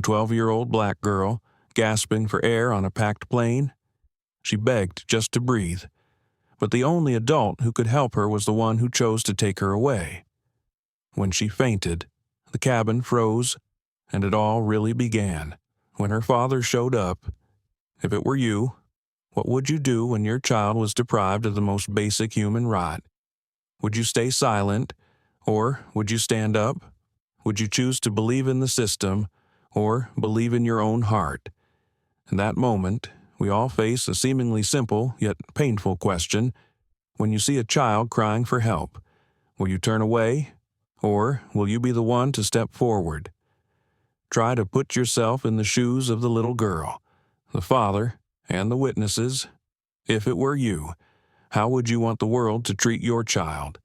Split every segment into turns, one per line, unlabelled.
12-year-old black girl, gasping for air on a packed plane. She begged just to breathe, but the only adult who could help her was the one who chose to take her away. When she fainted, the cabin froze, and it all really began when her father showed up. If it were you, what would you do when your child was deprived of the most basic human right? Would you stay silent, or would you stand up? Would you choose to believe in the system, or believe in your own heart? In that moment, we all face a seemingly simple yet painful question. When you see a child crying for help, will you turn away, or will you be the one to step forward? Try to put yourself in the shoes of the little girl, the father, and the witnesses. If it were you, how would you want the world to treat your child?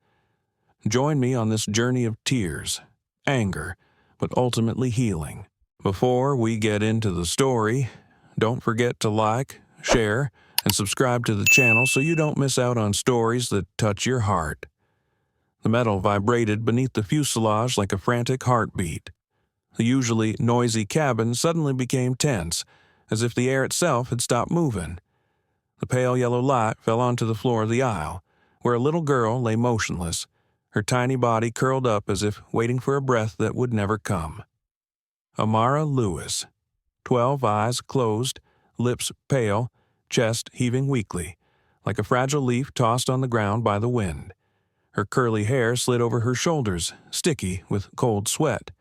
Join me on this journey of tears, anger, but ultimately healing. Before we get into the story, don't forget to like, share, and subscribe to the channel so you don't miss out on stories that touch your heart. The metal vibrated beneath the fuselage like a frantic heartbeat. The usually noisy cabin suddenly became tense, as if the air itself had stopped moving. The pale yellow light fell onto the floor of the aisle, where a little girl lay motionless, her tiny body curled up as if waiting for a breath that would never come. Amara Lewis, 12 eyes closed, lips pale, chest heaving weakly, like a fragile leaf tossed on the ground by the wind. Her curly hair slid over her shoulders, sticky with cold sweat.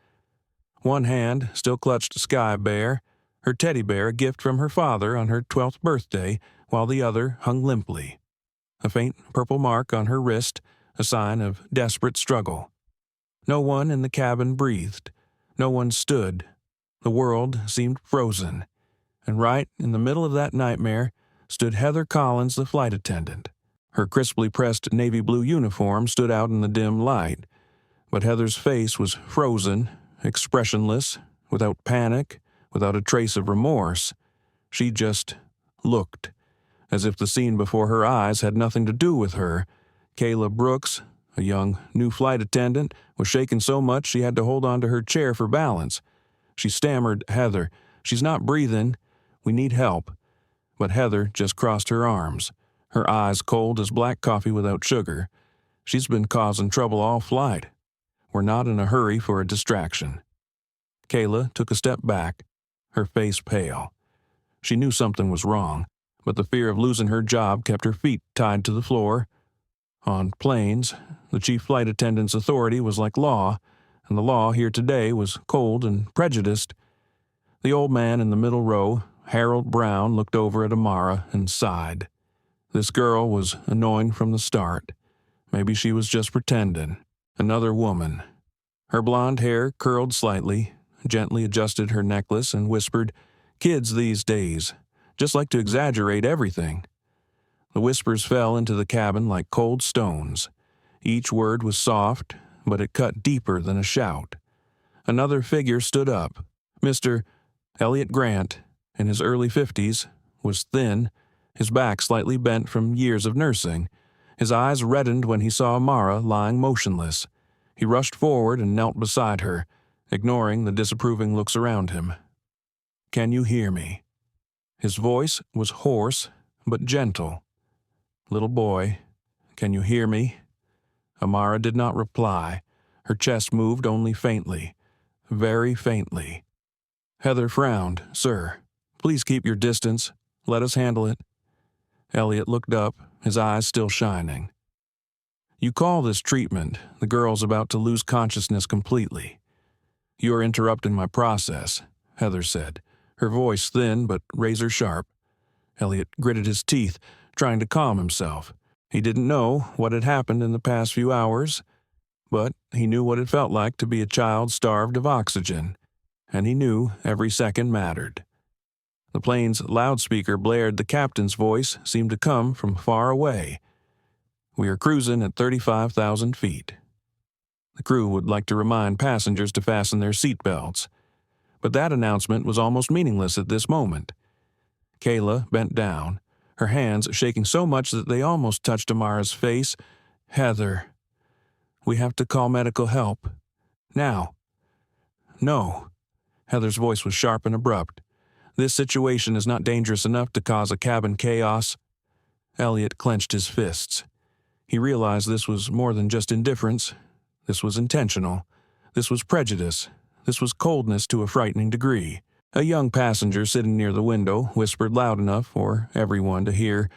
One hand still clutched Sky Bear, her teddy bear a gift from her father on her 12th birthday, while the other hung limply. A faint purple mark on her wrist, a sign of desperate struggle. No one in the cabin breathed. No one stood. The world seemed frozen. And right in the middle of that nightmare stood Heather Collins, the flight attendant. Her crisply pressed navy blue uniform stood out in the dim light, but Heather's face was frozen, expressionless, without panic, without a trace of remorse. She just looked, as if the scene before her eyes had nothing to do with her. Kayla Brooks, a young new flight attendant, was shaken so much she had to hold onto her chair for balance. She stammered, "Heather, she's not breathing. We need help." But Heather just crossed her arms, her eyes cold as black coffee without sugar. "She's been causing trouble all flight. We're not in a hurry for a distraction." Kayla took a step back, her face pale. She knew something was wrong, but the fear of losing her job kept her feet tied to the floor. On planes, the chief flight attendant's authority was like law, and the law here today was cold and prejudiced. The old man in the middle row, Harold Brown, looked over at Amara and sighed. This girl was annoying from the start. Maybe she was just pretending. Another woman. Her blonde hair curled slightly, gently adjusted her necklace, and whispered, "Kids these days just like to exaggerate everything." The whispers fell into the cabin like cold stones. Each word was soft, but it cut deeper than a shout. Another figure stood up. Mr. Elliot Grant, in his early 50s, was thin, his back slightly bent from years of nursing. His eyes reddened when he saw Amara lying motionless. He rushed forward and knelt beside her, ignoring the disapproving looks around him. "Can you hear me?" His voice was hoarse, but gentle. "Little boy, can you hear me?" Amara did not reply. Her chest moved only faintly, very faintly. Heather frowned. "Sir, please keep your distance. Let us handle it." Elliot looked up, his eyes still shining. "You call this treatment. The girl's about to lose consciousness completely." "You're interrupting my process," Heather said, her voice thin but razor-sharp. Elliot gritted his teeth, trying to calm himself. He didn't know what had happened in the past few hours, but he knew what it felt like to be a child starved of oxygen, and he knew every second mattered. The plane's loudspeaker blared. The captain's voice seemed to come from far away. "We are cruising at 35,000 feet. The crew would like to remind passengers to fasten their seatbelts." But that announcement was almost meaningless at this moment. Kayla bent down, her hands shaking so much that they almost touched Amara's face. "Heather, we have to call medical help. Now." "No." Heather's voice was sharp and abrupt. "This situation is not dangerous enough to cause a cabin chaos." Elliot clenched his fists. He realized this was more than just indifference. This was intentional. This was prejudice. This was coldness to a frightening degree. A young passenger sitting near the window whispered loud enough for everyone to hear,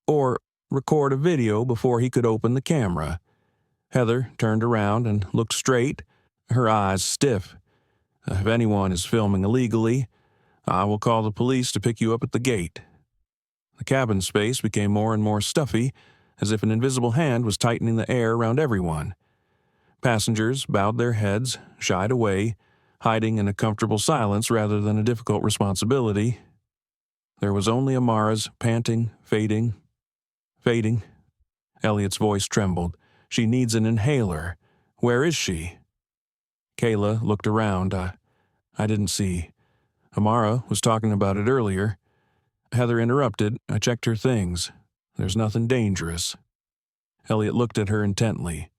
or record a video before he could open the camera. Heather turned around and looked straight, her eyes stiff. "If anyone is filming illegally, I will call the police to pick you up at the gate." The cabin space became more and more stuffy, as if an invisible hand was tightening the air around everyone. Passengers bowed their heads, shied away, hiding in a comfortable silence rather than a difficult responsibility. There was only Amara's panting, fading. Elliot's voice trembled. "She needs an inhaler. Where is she?" Kayla looked around. I didn't see. Amara was talking about it earlier." Heather interrupted. "I checked her things. There's nothing dangerous." Elliot looked at her intently.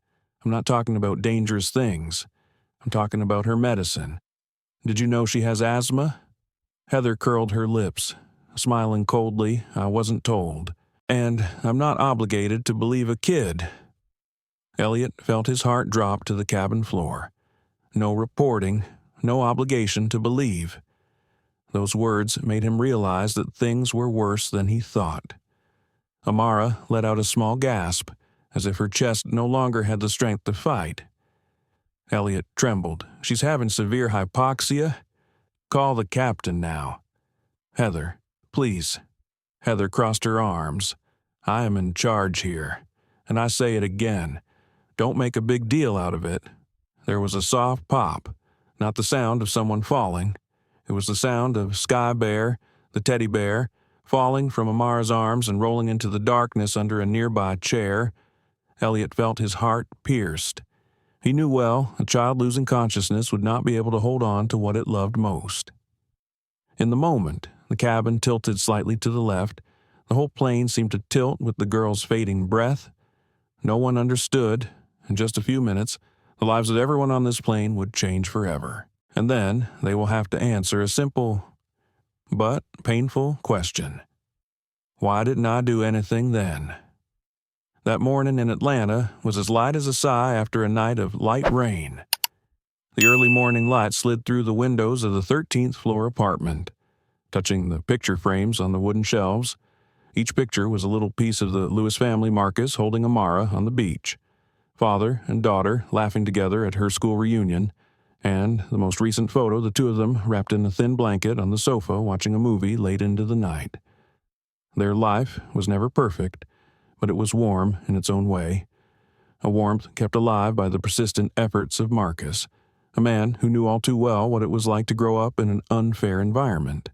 "I'm not talking about dangerous things. I'm talking about her medicine. Did you know she has asthma?" Heather curled her lips, smiling coldly. "I wasn't told. And I'm not obligated to believe a kid." Elliot felt his heart drop to the cabin floor. No reporting, no obligation to believe. Those words made him realize that things were worse than he thought. Amara let out a small gasp, as if her chest no longer had the strength to fight. Elliot trembled. "She's having severe hypoxia? Call the captain now." "Heather, please." Heather crossed her arms. "I am in charge here, and I say it again. Don't make a big deal out of it." There was a soft pop, not the sound of someone falling. It was the sound of Sky Bear, the teddy bear, falling from Amara's arms and rolling into the darkness under a nearby chair. Elliot felt his heart pierced. He knew well a child losing consciousness would not be able to hold on to what it loved most. In the moment, the cabin tilted slightly to the left. The whole plane seemed to tilt with the girl's fading breath. No one understood. In just a few minutes, the lives of everyone on this plane would change forever. And then they will have to answer a simple but painful question. Why didn't I do anything then? That morning in Atlanta was as light as a sigh after a night of light rain. The early morning light slid through the windows of the 13th floor apartment, touching the picture frames on the wooden shelves. Each picture was a little piece of the Lewis family, Marcus holding Amara on the beach, father and daughter laughing together at her school reunion, and the most recent photo, the two of them wrapped in a thin blanket on the sofa watching a movie late into the night. Their life was never perfect, but it was warm in its own way, a warmth kept alive by the persistent efforts of Marcus, a man who knew all too well what it was like to grow up in an unfair environment.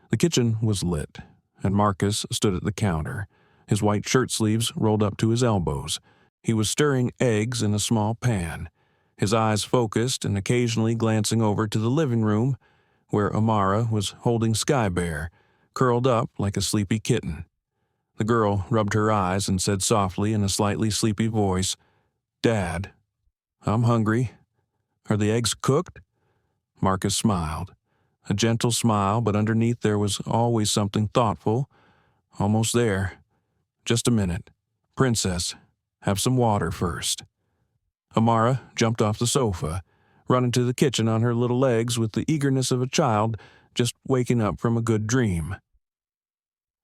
The kitchen was lit, and Marcus stood at the counter, his white shirt sleeves rolled up to his elbows. He was stirring eggs in a small pan, his eyes focused and occasionally glancing over to the living room, where Amara was holding Sky Bear, curled up like a sleepy kitten. The girl rubbed her eyes and said softly in a slightly sleepy voice, "Dad, I'm hungry. Are the eggs cooked?" Marcus smiled. A gentle smile, but underneath there was always something thoughtful. "Almost there. Just a minute. Princess, have some water first." Amara jumped off the sofa, running to the kitchen on her little legs with the eagerness of a child just waking up from a good dream.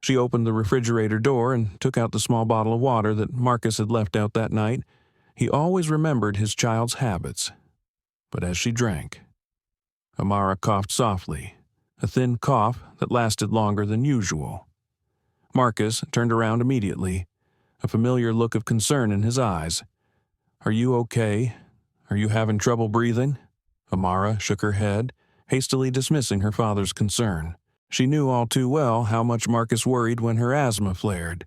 She opened the refrigerator door and took out the small bottle of water that Marcus had left out that night. He always remembered his child's habits. But as she drank, Amara coughed softly, a thin cough that lasted longer than usual. Marcus turned around immediately, a familiar look of concern in his eyes. "Are you okay? Are you having trouble breathing?" Amara shook her head, hastily dismissing her father's concern. She knew all too well how much Marcus worried when her asthma flared.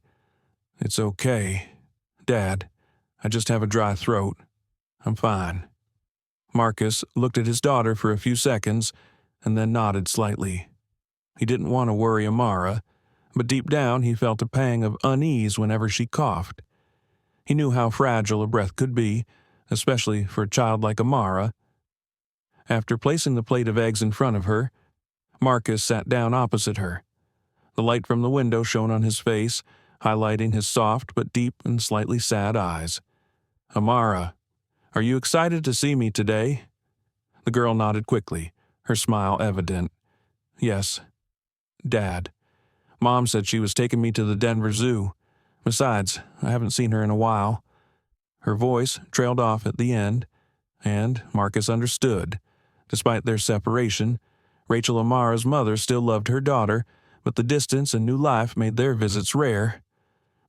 "It's okay. Dad, I just have a dry throat. I'm fine." Marcus looked at his daughter for a few seconds and then nodded slightly. He didn't want to worry Amara, but deep down he felt a pang of unease whenever she coughed. He knew how fragile a breath could be, especially for a child like Amara. After placing the plate of eggs in front of her, Marcus sat down opposite her. The light from the window shone on his face, highlighting his soft but deep and slightly sad eyes. "Amara, are you excited to see me today?" The girl nodded quickly, her smile evident. "Yes." "Dad. Mom said she was taking me to the Denver Zoo. Besides, I haven't seen her in a while." Her voice trailed off at the end, and Marcus understood. Despite their separation, Rachel Amara's mother still loved her daughter, but the distance and new life made their visits rare.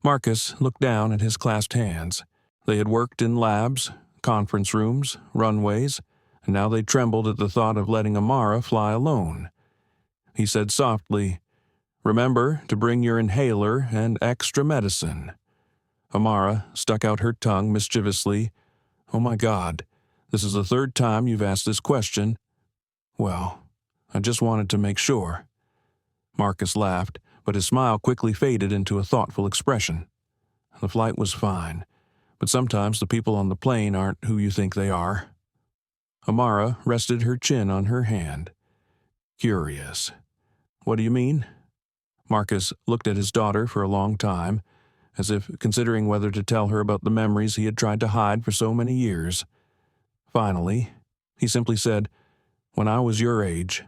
Marcus looked down at his clasped hands. They had worked in labs, conference rooms, runways, and now they trembled at the thought of letting Amara fly alone. He said softly, "Remember to bring your inhaler and extra medicine." Amara stuck out her tongue mischievously. "Oh my God, this is the third time you've asked this question." "Well, I just wanted to make sure." Marcus laughed, but his smile quickly faded into a thoughtful expression. "The flight was fine, but sometimes the people on the plane aren't who you think they are." Amara rested her chin on her hand. "Curious. What do you mean?" Marcus looked at his daughter for a long time, as if considering whether to tell her about the memories he had tried to hide for so many years. Finally, he simply said, "When I was your age,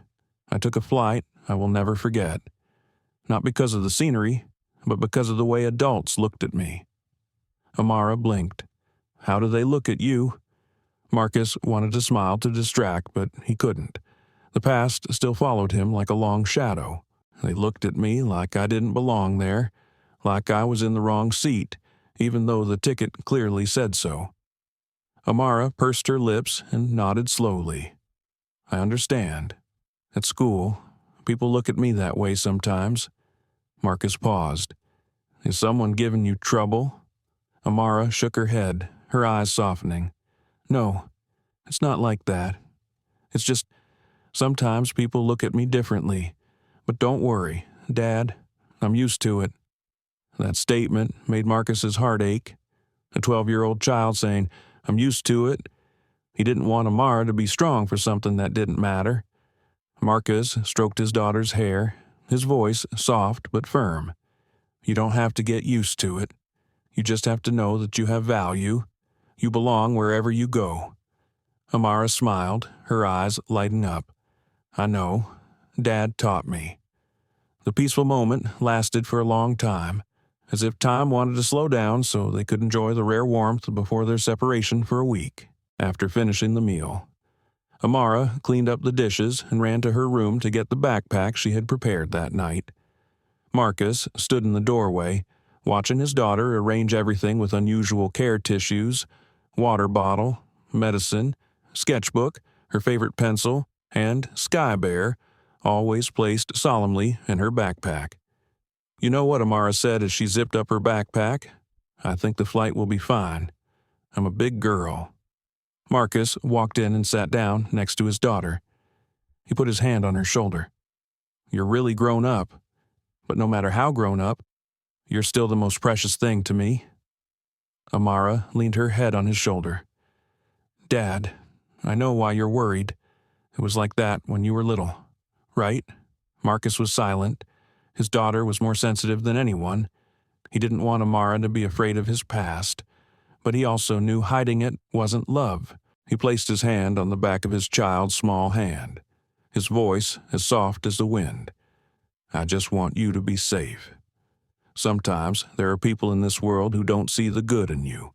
I took a flight I will never forget. Not because of the scenery, but because of the way adults looked at me." Amara blinked. "How do they look at you?" Marcus wanted to smile to distract, but he couldn't. The past still followed him like a long shadow. "They looked at me like I didn't belong there, like I was in the wrong seat, even though the ticket clearly said so." Amara pursed her lips and nodded slowly. "I understand. At school, people look at me that way sometimes." Marcus paused. "Is someone giving you trouble?" Amara shook her head, her eyes softening. "No, it's not like that. It's just, sometimes people look at me differently. But don't worry, Dad, I'm used to it." That statement made Marcus's heart ache. A 12-year-old child saying, "I'm used to it." He didn't want Amara to be strong for something that didn't matter. Marcus stroked his daughter's hair, his voice soft but firm. "You don't have to get used to it. You just have to know that you have value. You belong wherever you go." Amara smiled, her eyes lighting up. "I know. Dad taught me." The peaceful moment lasted for a long time, as if time wanted to slow down so they could enjoy the rare warmth before their separation for a week. After finishing the meal, Amara cleaned up the dishes and ran to her room to get the backpack she had prepared that night. Marcus stood in the doorway, watching his daughter arrange everything with unusual care: tissues, water bottle, medicine, sketchbook, her favorite pencil, and Sky Bear, always placed solemnly in her backpack. "You know what Amara said as she zipped up her backpack? I think the flight will be fine. I'm a big girl." Marcus walked in and sat down next to his daughter. He put his hand on her shoulder. "You're really grown up, but no matter how grown up, you're still the most precious thing to me." Amara leaned her head on his shoulder. "Dad, I know why you're worried. It was like that when you were little, right?" Marcus was silent. His daughter was more sensitive than anyone. He didn't want Amara to be afraid of his past, but he also knew hiding it wasn't love. He placed his hand on the back of his child's small hand, his voice as soft as the wind. "I just want you to be safe. Sometimes there are people in this world who don't see the good in you,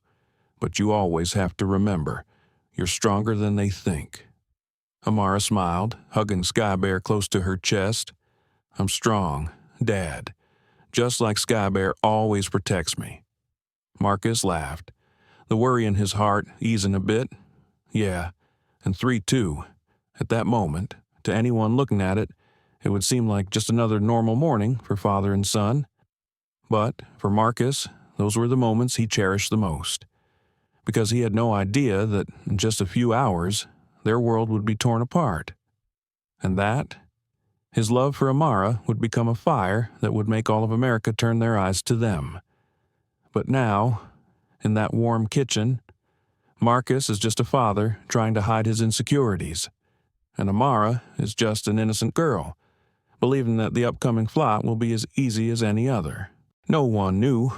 but you always have to remember, you're stronger than they think." Amara smiled, hugging Sky Bear close to her chest. "I'm strong, Dad, just like Sky Bear always protects me." Marcus laughed, the worry in his heart easing a bit. "Yeah, and 3 too. At that moment, to anyone looking at it, it would seem like just another normal morning for father and son. But for Marcus, those were the moments he cherished the most, because he had no idea that in just a few hours, their world would be torn apart. And that, his love for Amara would become a fire that would make all of America turn their eyes to them. But now, in that warm kitchen, Marcus is just a father trying to hide his insecurities. and Amara is just an innocent girl, believing that the upcoming flight will be as easy as any other. No one knew.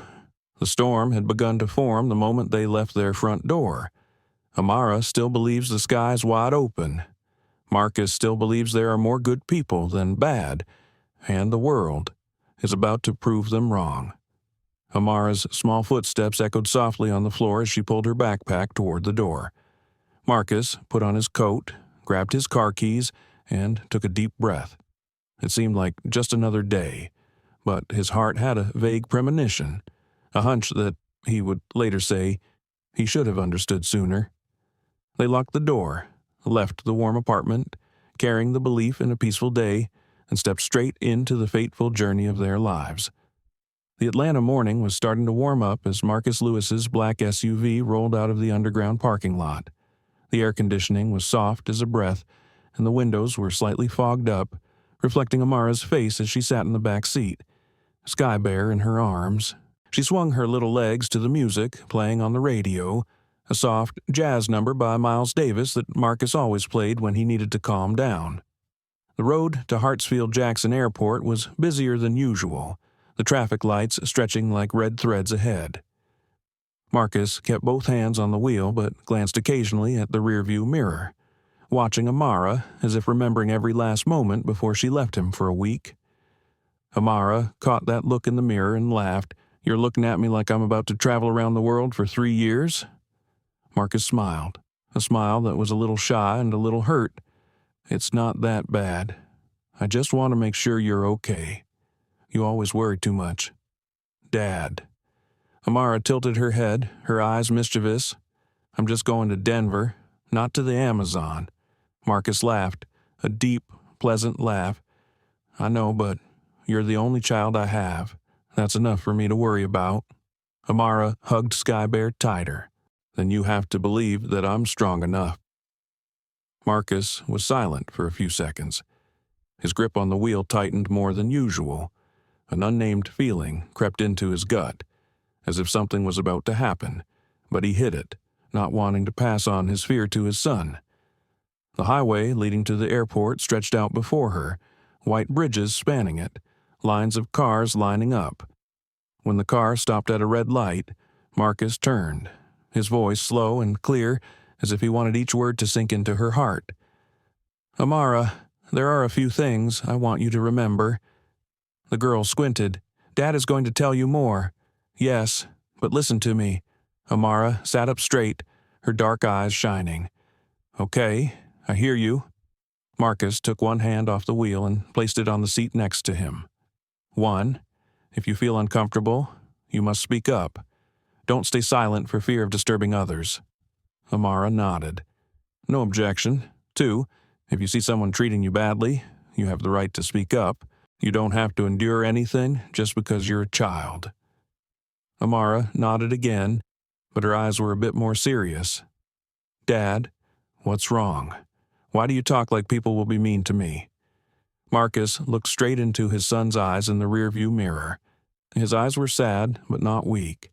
The storm had begun to form the moment they left their front door. Amara still believes the sky's wide open. Marcus still believes there are more good people than bad, and the world is about to prove them wrong. Amara's small footsteps echoed softly on the floor as she pulled her backpack toward the door. Marcus put on his coat, grabbed his car keys, and took a deep breath. It seemed like just another day, but his heart had a vague premonition, a hunch that he would later say he should have understood sooner. They locked the door, left the warm apartment, carrying the belief in a peaceful day, and stepped straight into the fateful journey of their lives. The Atlanta morning was starting to warm up as Marcus Lewis's black SUV rolled out of the underground parking lot. The air conditioning was soft as a breath, and the windows were slightly fogged up, reflecting Amara's face as she sat in the back seat, Sky Bear in her arms. She swung her little legs to the music playing on the radio, a soft jazz number by Miles Davis that Marcus always played when he needed to calm down. The road to Hartsfield-Jackson Airport was busier than usual, the traffic lights stretching like red threads ahead. Marcus kept both hands on the wheel but glanced occasionally at the rearview mirror, watching Amara as if remembering every last moment before she left him for a week. Amara caught that look in the mirror and laughed. "You're looking at me like I'm about to travel around the world for 3 years?" Marcus smiled, a smile that was a little shy and a little hurt. "It's not that bad. I just want to make sure you're okay. You always worry too much." "Dad." Amara tilted her head, her eyes mischievous. "I'm just going to Denver, not to the Amazon." Marcus laughed, a deep, pleasant laugh. "I know, but you're the only child I have. That's enough for me to worry about." Amara hugged Sky Bear tighter. "Then you have to believe that I'm strong enough." Marcus was silent for a few seconds. His grip on the wheel tightened more than usual. An unnamed feeling crept into his gut, as if something was about to happen, but he hid it, not wanting to pass on his fear to his son. The highway leading to the airport stretched out before her, white bridges spanning it, lines of cars lining up. When the car stopped at a red light, Marcus turned, his voice slow and clear, as if he wanted each word to sink into her heart. "Amara, there are a few things I want you to remember." The girl squinted. "Dad is going to tell you more." "Yes, but listen to me." Amara sat up straight, her dark eyes shining. "Okay, I hear you." Marcus took one hand off the wheel and placed it on the seat next to him. "1. If you feel uncomfortable, you must speak up. Don't stay silent for fear of disturbing others." Amara nodded. "No objection." 2. If you see someone treating you badly, you have the right to speak up. You don't have to endure anything just because you're a child." Amara nodded again, but her eyes were a bit more serious. "Dad, what's wrong? Why do you talk like people will be mean to me?" Marcus looked straight into his son's eyes in the rearview mirror. His eyes were sad, but not weak.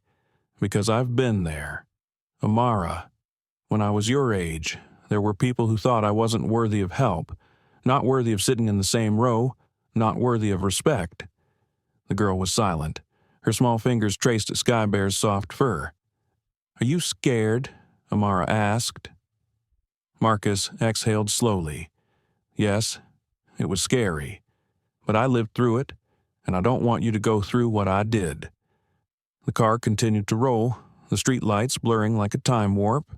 "Because I've been there. Amara, when I was your age, there were people who thought I wasn't worthy of help, not worthy of sitting in the same row, not worthy of respect." The girl was silent. Her small fingers traced Sky Bear's soft fur. "Are you scared?" Amara asked. Marcus exhaled slowly. "Yes, it was scary. But I lived through it, and I don't want you to go through what I did." The car continued to roll, the street lights blurring like a time warp.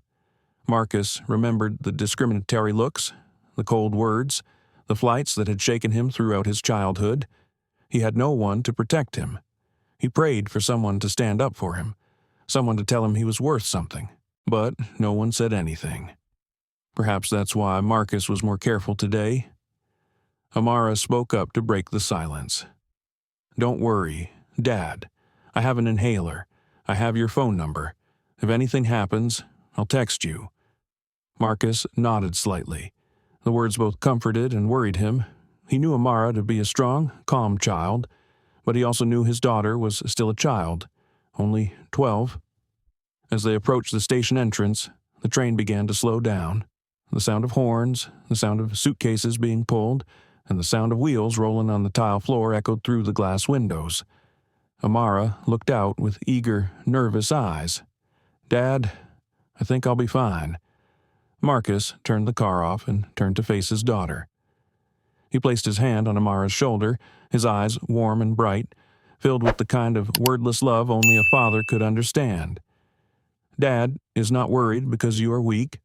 Marcus remembered the discriminatory looks, the cold words, the flights that had shaken him throughout his childhood. He had no one to protect him. He prayed for someone to stand up for him, someone to tell him he was worth something, but no one said anything. Perhaps that's why Marcus was more careful today. Amara spoke up to break the silence. "Don't worry, Dad. I have an inhaler. I have your phone number. If anything happens, I'll text you." Marcus nodded slightly. The words both comforted and worried him. He knew Amara to be a strong, calm child, but he also knew his daughter was still a child, only 12. As they approached the station entrance, the train began to slow down. The sound of horns, the sound of suitcases being pulled, and the sound of wheels rolling on the tile floor echoed through the glass windows. Amara looked out with eager, nervous eyes. "Dad, I think I'll be fine." Marcus turned the car off and turned to face his daughter. He placed his hand on Amara's shoulder, his eyes warm and bright, filled with the kind of wordless love only a father could understand. "Dad is not worried because you are weak.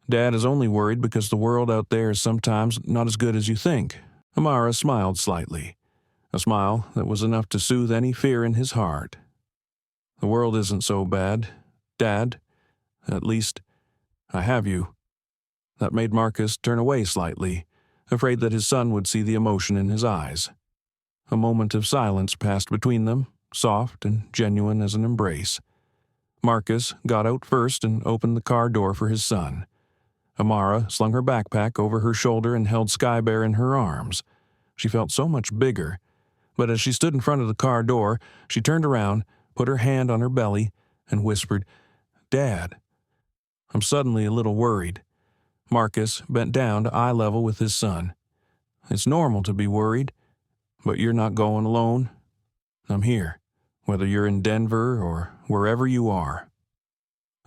Dad is only worried because the world out there is sometimes not as good as you think." Amara smiled slightly, a smile that was enough to soothe any fear in his heart. "The world isn't so bad, Dad. At least, I have you." That made Marcus turn away slightly, afraid that his son would see the emotion in his eyes. A moment of silence passed between them, soft and genuine as an embrace. Marcus got out first and opened the car door for his son. Amara slung her backpack over her shoulder and held Sky Bear in her arms. She felt so much bigger, but as she stood in front of the car door, she turned around, put her hand on her belly, and whispered, "Dad." "I'm suddenly a little worried." Marcus bent down to eye level with his son. "It's normal to be worried, but you're not going alone. I'm here, whether you're in Denver or wherever you are."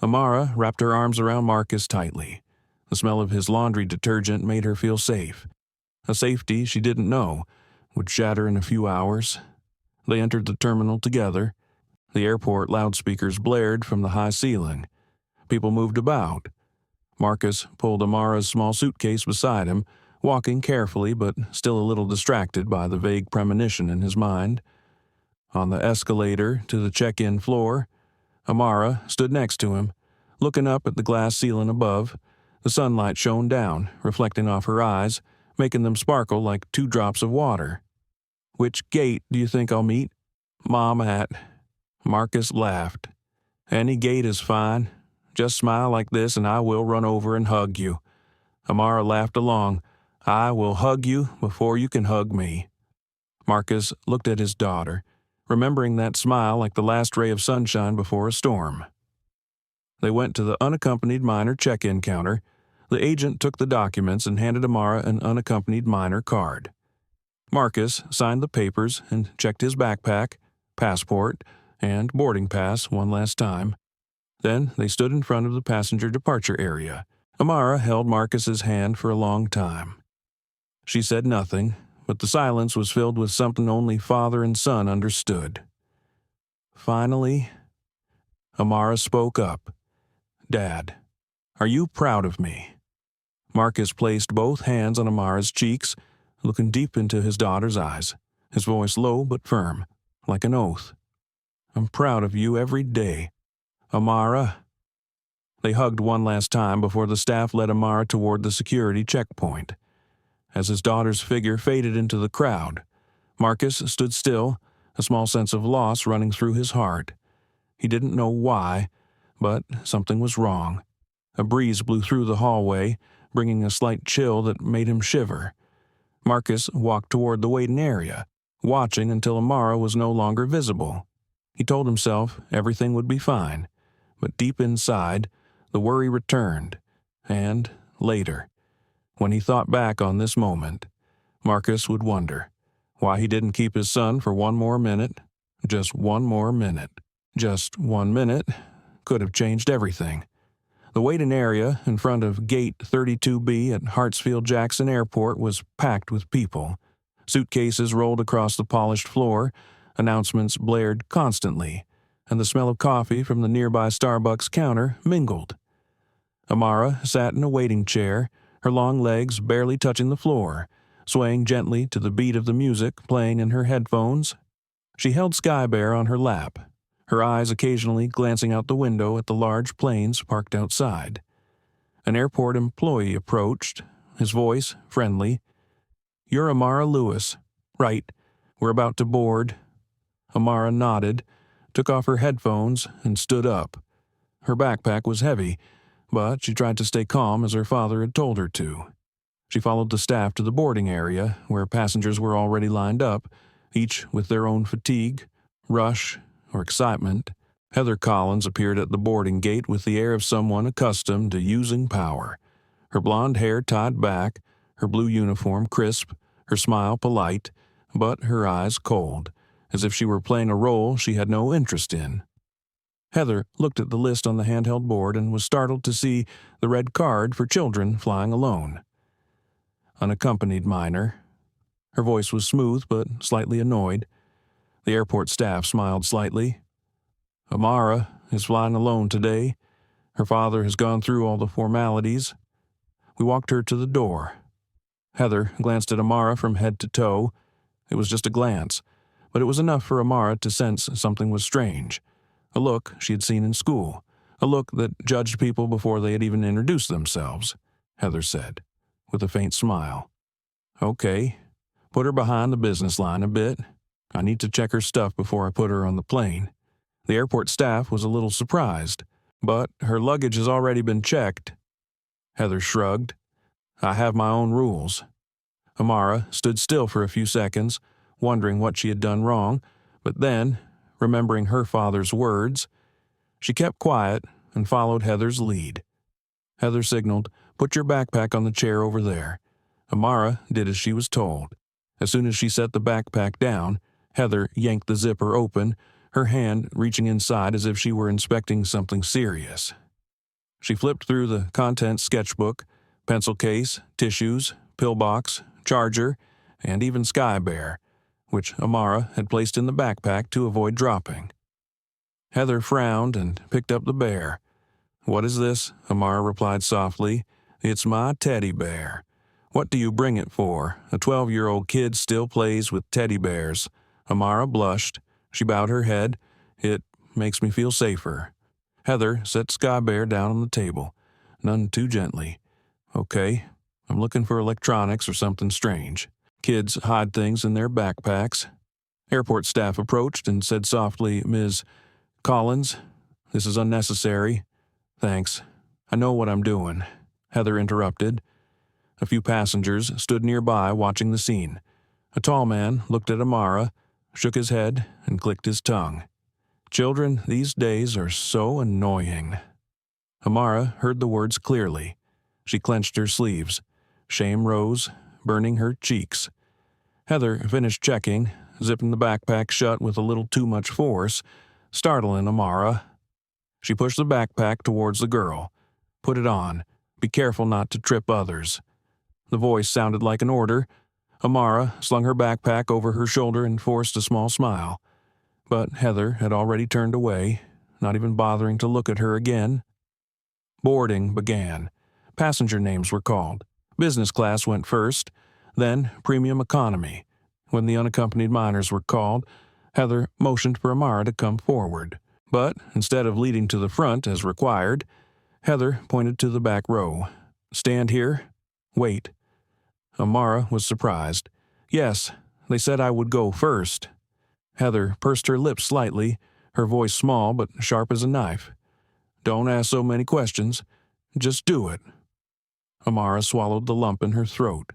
Amara wrapped her arms around Marcus tightly. The smell of his laundry detergent made her feel safe. A safety she didn't know would shatter in a few hours. They entered the terminal together. The airport loudspeakers blared from the high ceiling. People moved about. Marcus pulled Amara's small suitcase beside him, walking carefully but still a little distracted by the vague premonition in his mind. On the escalator to the check-in floor, Amara stood next to him, looking up at the glass ceiling above. The sunlight shone down, reflecting off her eyes, making them sparkle like 2 drops of water. "Which gate do you think I'll meet Mom at?" Marcus laughed. "Any gate is fine. Just smile like this and I will run over and hug you." Amara laughed along. "I will hug you before you can hug me." Marcus looked at his daughter, remembering that smile like the last ray of sunshine before a storm. They went to the unaccompanied minor check-in counter. The agent took the documents and handed Amara an unaccompanied minor card. Marcus signed the papers and checked his backpack, passport, and boarding pass one last time. Then they stood in front of the passenger departure area. Amara held Marcus's hand for a long time. She said nothing, but the silence was filled with something only father and son understood. Finally, Amara spoke up. "Dad, are you proud of me?" Marcus placed both hands on Amara's cheeks, looking deep into his daughter's eyes, his voice low but firm, like an oath. "I'm proud of you every day, Amara." They hugged one last time before the staff led Amara toward the security checkpoint. As his daughter's figure faded into the crowd, Marcus stood still, a small sense of loss running through his heart. He didn't know why, but something was wrong. A breeze blew through the hallway, bringing a slight chill that made him shiver. Marcus walked toward the waiting area, watching until Amara was no longer visible. He told himself everything would be fine, but deep inside, the worry returned, and later, when he thought back on this moment, Marcus would wonder why he didn't keep his son for one more minute, just one more minute. Just 1 minute could have changed everything. The waiting area in front of Gate 32B at Hartsfield-Jackson Airport was packed with people. Suitcases rolled across the polished floor, announcements blared constantly, and the smell of coffee from the nearby Starbucks counter mingled. Amara sat in a waiting chair, her long legs barely touching the floor, swaying gently to the beat of the music playing in her headphones. She held Sky Bear on her lap, her eyes occasionally glancing out the window at the large planes parked outside. An airport employee approached, his voice friendly. "You're Amara Lewis. Right. We're about to board." Amara nodded, took off her headphones, and stood up. Her backpack was heavy, but she tried to stay calm as her father had told her to. She followed the staff to the boarding area, where passengers were already lined up, each with their own fatigue, rush, or excitement. Heather Collins appeared at the boarding gate with the air of someone accustomed to using power. her blonde hair tied back, her blue uniform crisp, her smile polite, but her eyes cold, as if she were playing a role she had no interest in. Heather looked at the list on the handheld board and was startled to see the red card for children flying alone. Unaccompanied minor. Her voice was smooth but slightly annoyed. The airport staff smiled slightly. Amara is flying alone today. Her father has gone through all the formalities. We walked her to the door. Heather glanced at Amara from head to toe. It was just a glance, but it was enough for Amara to sense something was strange. A look she had seen in school. A look that judged people before they had even introduced themselves, Heather said, with a faint smile. Okay, put her behind the business line a bit. I need to check her stuff before I put her on the plane. The airport staff was a little surprised, but her luggage has already been checked. Heather shrugged. I have my own rules. Amara stood still for a few seconds, wondering what she had done wrong, but then, remembering her father's words, she kept quiet and followed Heather's lead. Heather signaled, "Put your backpack on the chair over there." Amara did as she was told. As soon as she set the backpack down, Heather yanked the zipper open, her hand reaching inside as if she were inspecting something serious. She flipped through the contents sketchbook, pencil case, tissues, pillbox, charger, and even Sky Bear, which Amara had placed in the backpack to avoid dropping. Heather frowned and picked up the bear. "What is this?" Amara replied softly. "It's my teddy bear." "What do you bring it for? A 12-year-old kid still plays with teddy bears." Amara blushed. She bowed her head. "It makes me feel safer." Heather set Sky Bear down on the table, none too gently. "Okay, I'm looking for electronics or something strange. Kids hide things in their backpacks." Airport staff approached and said softly, "Ms. Collins, this is unnecessary." "Thanks. I know what I'm doing," Heather interrupted. A few passengers stood nearby watching the scene. A tall man looked at Amara, shook his head, and clicked his tongue. Children these days are so annoying. Amara heard the words clearly. She clenched her sleeves. Shame rose, burning her cheeks. Heather finished checking, zipping the backpack shut with a little too much force, startling Amara. She pushed the backpack towards the girl. "Put it on. Be careful not to trip others." The voice sounded like an order. Amara slung her backpack over her shoulder and forced a small smile. But Heather had already turned away, not even bothering to look at her again. Boarding began. Passenger names were called. Business class went first, then premium economy. When the unaccompanied minors were called, Heather motioned for Amara to come forward. But instead of leading to the front as required, Heather pointed to the back row. "Stand here. Wait." Amara was surprised. "Yes, they said I would go first." Heather pursed her lips slightly, her voice small but sharp as a knife. "Don't ask so many questions. Just do it." Amara swallowed the lump in her throat.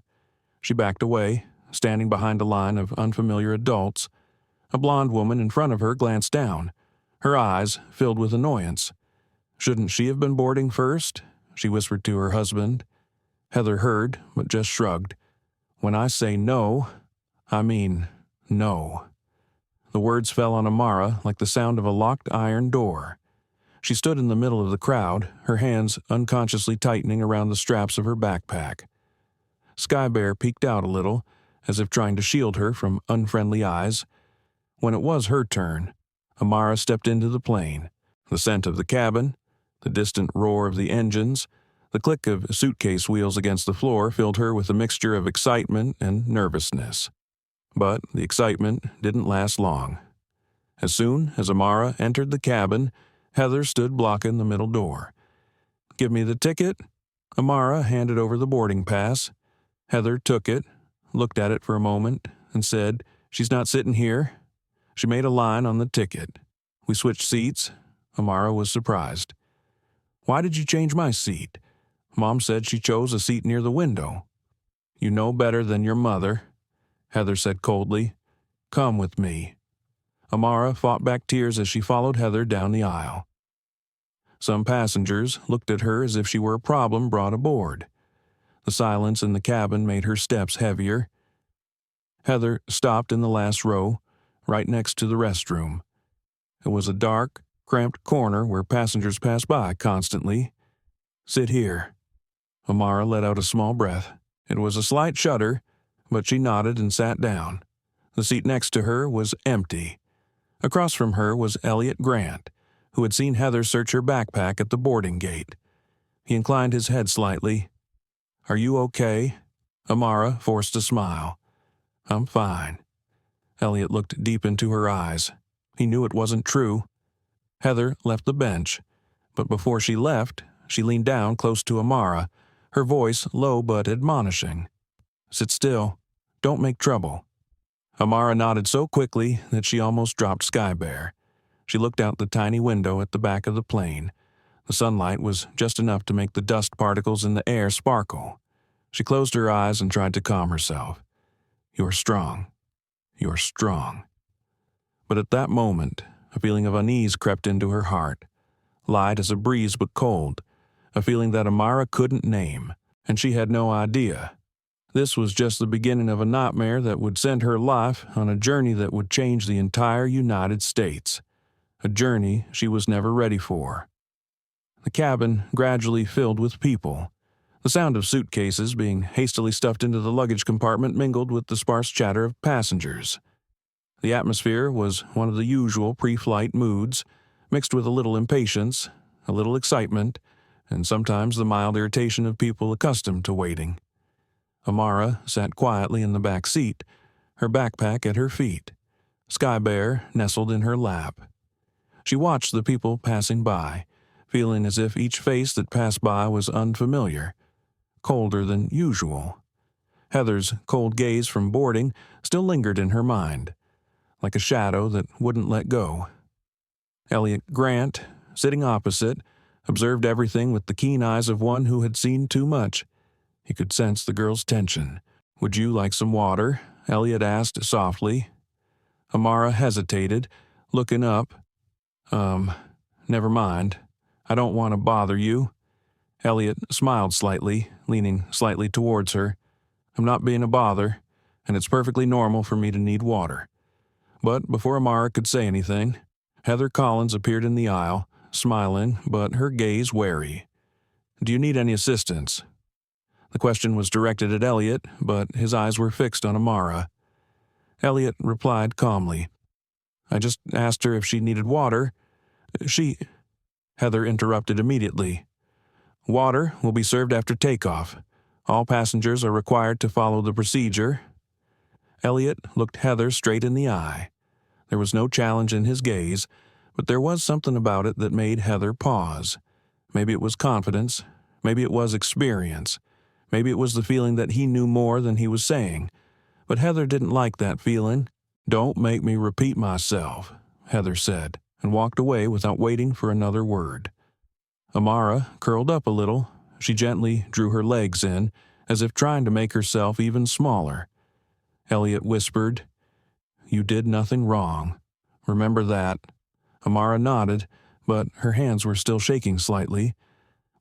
She backed away, standing behind a line of unfamiliar adults. A blonde woman in front of her glanced down, her eyes filled with annoyance. "Shouldn't she have been boarding first?" she whispered to her husband. Heather heard, but just shrugged. "When I say no, I mean no." The words fell on Amara like the sound of a locked iron door. She stood in the middle of the crowd, her hands unconsciously tightening around the straps of her backpack. Sky Bear peeked out a little, as if trying to shield her from unfriendly eyes. When it was her turn, Amara stepped into the plane. The scent of the cabin, the distant roar of the engines, the click of suitcase wheels against the floor filled her with a mixture of excitement and nervousness. But the excitement didn't last long. As soon as Amara entered the cabin, Heather stood blocking the middle door. "Give me the ticket." Amara handed over the boarding pass. Heather took it, looked at it for a moment, and said, "She's not sitting here." She made a line on the ticket. We switched seats. Amara was surprised. "Why did you change my seat?" Mom said she chose a seat near the window. "You know better than your mother," Heather said coldly. "Come with me." Amara fought back tears as she followed Heather down the aisle. Some passengers looked at her as if she were a problem brought aboard. The silence in the cabin made her steps heavier. Heather stopped in the last row, right next to the restroom. It was a dark, cramped corner where passengers passed by constantly. "Sit here." Amara let out a small breath. It was a slight shudder, but she nodded and sat down. The seat next to her was empty. Across from her was Elliot Grant, who had seen Heather search her backpack at the boarding gate. He inclined his head slightly. "Are you okay?" Amara forced a smile. "I'm fine." Elliot looked deep into her eyes. He knew it wasn't true. Heather left the bench, but before she left, she leaned down close to Amara, her voice low but admonishing. "Sit still. Don't make trouble." Amara nodded so quickly that she almost dropped Sky Bear. She looked out the tiny window at the back of the plane. The sunlight was just enough to make the dust particles in the air sparkle. She closed her eyes and tried to calm herself. "You're strong. You're strong." But at that moment, a feeling of unease crept into her heart. Light as a breeze but cold. A feeling that Amara couldn't name, and she had no idea. This was just the beginning of a nightmare that would send her life on a journey that would change the entire United States. A journey she was never ready for. The cabin gradually filled with people. The sound of suitcases being hastily stuffed into the luggage compartment mingled with the sparse chatter of passengers. The atmosphere was one of the usual pre-flight moods, mixed with a little impatience, a little excitement, and sometimes the mild irritation of people accustomed to waiting. Amara sat quietly in the back seat, her backpack at her feet, Sky Bear nestled in her lap. She watched the people passing by, feeling as if each face that passed by was unfamiliar, colder than usual. Heather's cold gaze from boarding still lingered in her mind, like a shadow that wouldn't let go. Elliot Grant, sitting opposite, observed everything with the keen eyes of one who had seen too much. He could sense the girl's tension. "Would you like some water?" Elliot asked softly. Amara hesitated, looking up. Never mind. I don't want to bother you." Elliot smiled slightly, leaning slightly towards her. "I'm not being a bother, and it's perfectly normal for me to need water." But before Amara could say anything, Heather Collins appeared in the aisle, smiling, but her gaze wary. "Do you need any assistance?" The question was directed at Elliot, but his eyes were fixed on Amara. Elliot replied calmly. "I just asked her if she needed water. She—" Heather interrupted immediately. "Water will be served after takeoff. All passengers are required to follow the procedure." Elliot looked Heather straight in the eye. There was no challenge in his gaze, but there was something about it that made Heather pause. Maybe it was confidence. Maybe it was experience. Maybe it was the feeling that he knew more than he was saying. But Heather didn't like that feeling. "Don't make me repeat myself," Heather said, and walked away without waiting for another word. Amara curled up a little. She gently drew her legs in, as if trying to make herself even smaller. Elliot whispered, "You did nothing wrong. Remember that." Amara nodded, but her hands were still shaking slightly.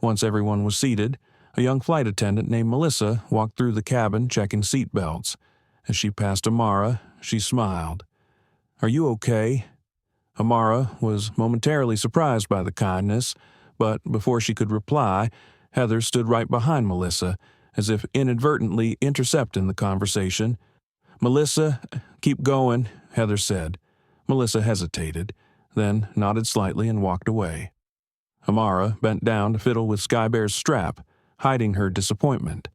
Once everyone was seated, a young flight attendant named Melissa walked through the cabin checking seat belts. As she passed Amara, she smiled. "Are you okay?" Amara was momentarily surprised by the kindness, but before she could reply, Heather stood right behind Melissa, as if inadvertently intercepting the conversation. "Melissa, keep going," Heather said. Melissa hesitated, then nodded slightly and walked away. Amara bent down to fiddle with Sky Bear's strap, hiding her disappointment.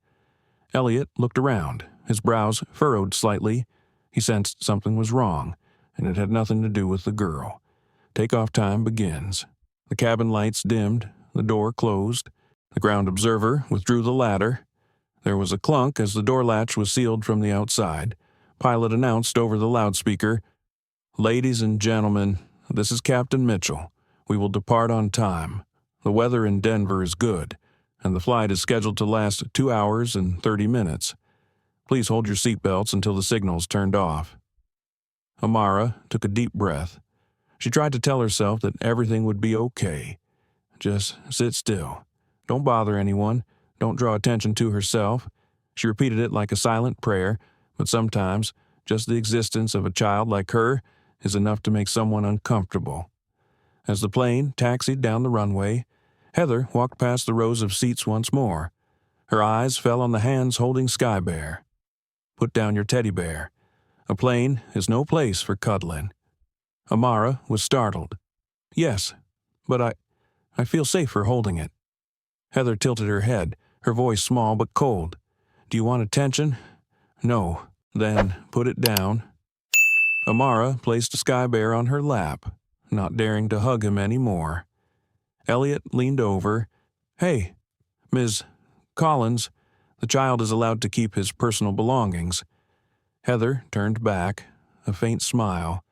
Elliot looked around, his brows furrowed slightly. He sensed something was wrong, and it had nothing to do with the girl. Takeoff time begins. The cabin lights dimmed, the door closed. The ground observer withdrew the ladder. There was a clunk as the door latch was sealed from the outside. Pilot announced over the loudspeaker, "Ladies and gentlemen, this is Captain Mitchell. We will depart on time. The weather in Denver is good, and the flight is scheduled to last 2 hours and 30 minutes. Please hold your seatbelts until the signal's turned off." Amara took a deep breath. She tried to tell herself that everything would be okay. Just sit still. Don't bother anyone. Don't draw attention to herself. She repeated it like a silent prayer, but sometimes just the existence of a child like her is enough to make someone uncomfortable. As the plane taxied down the runway, Heather walked past the rows of seats once more. Her eyes fell on the hands holding Sky Bear. Put down your teddy bear. A plane is no place for cuddling. Amara was startled. Yes, but I feel safer holding it. Heather tilted her head, her voice small but cold. Do you want attention? No. Then put it down. Amara placed Sky Bear on her lap, not daring to hug him any more. Elliot leaned over. Hey, Ms. Collins, the child is allowed to keep his personal belongings. Heather turned back, a faint smile.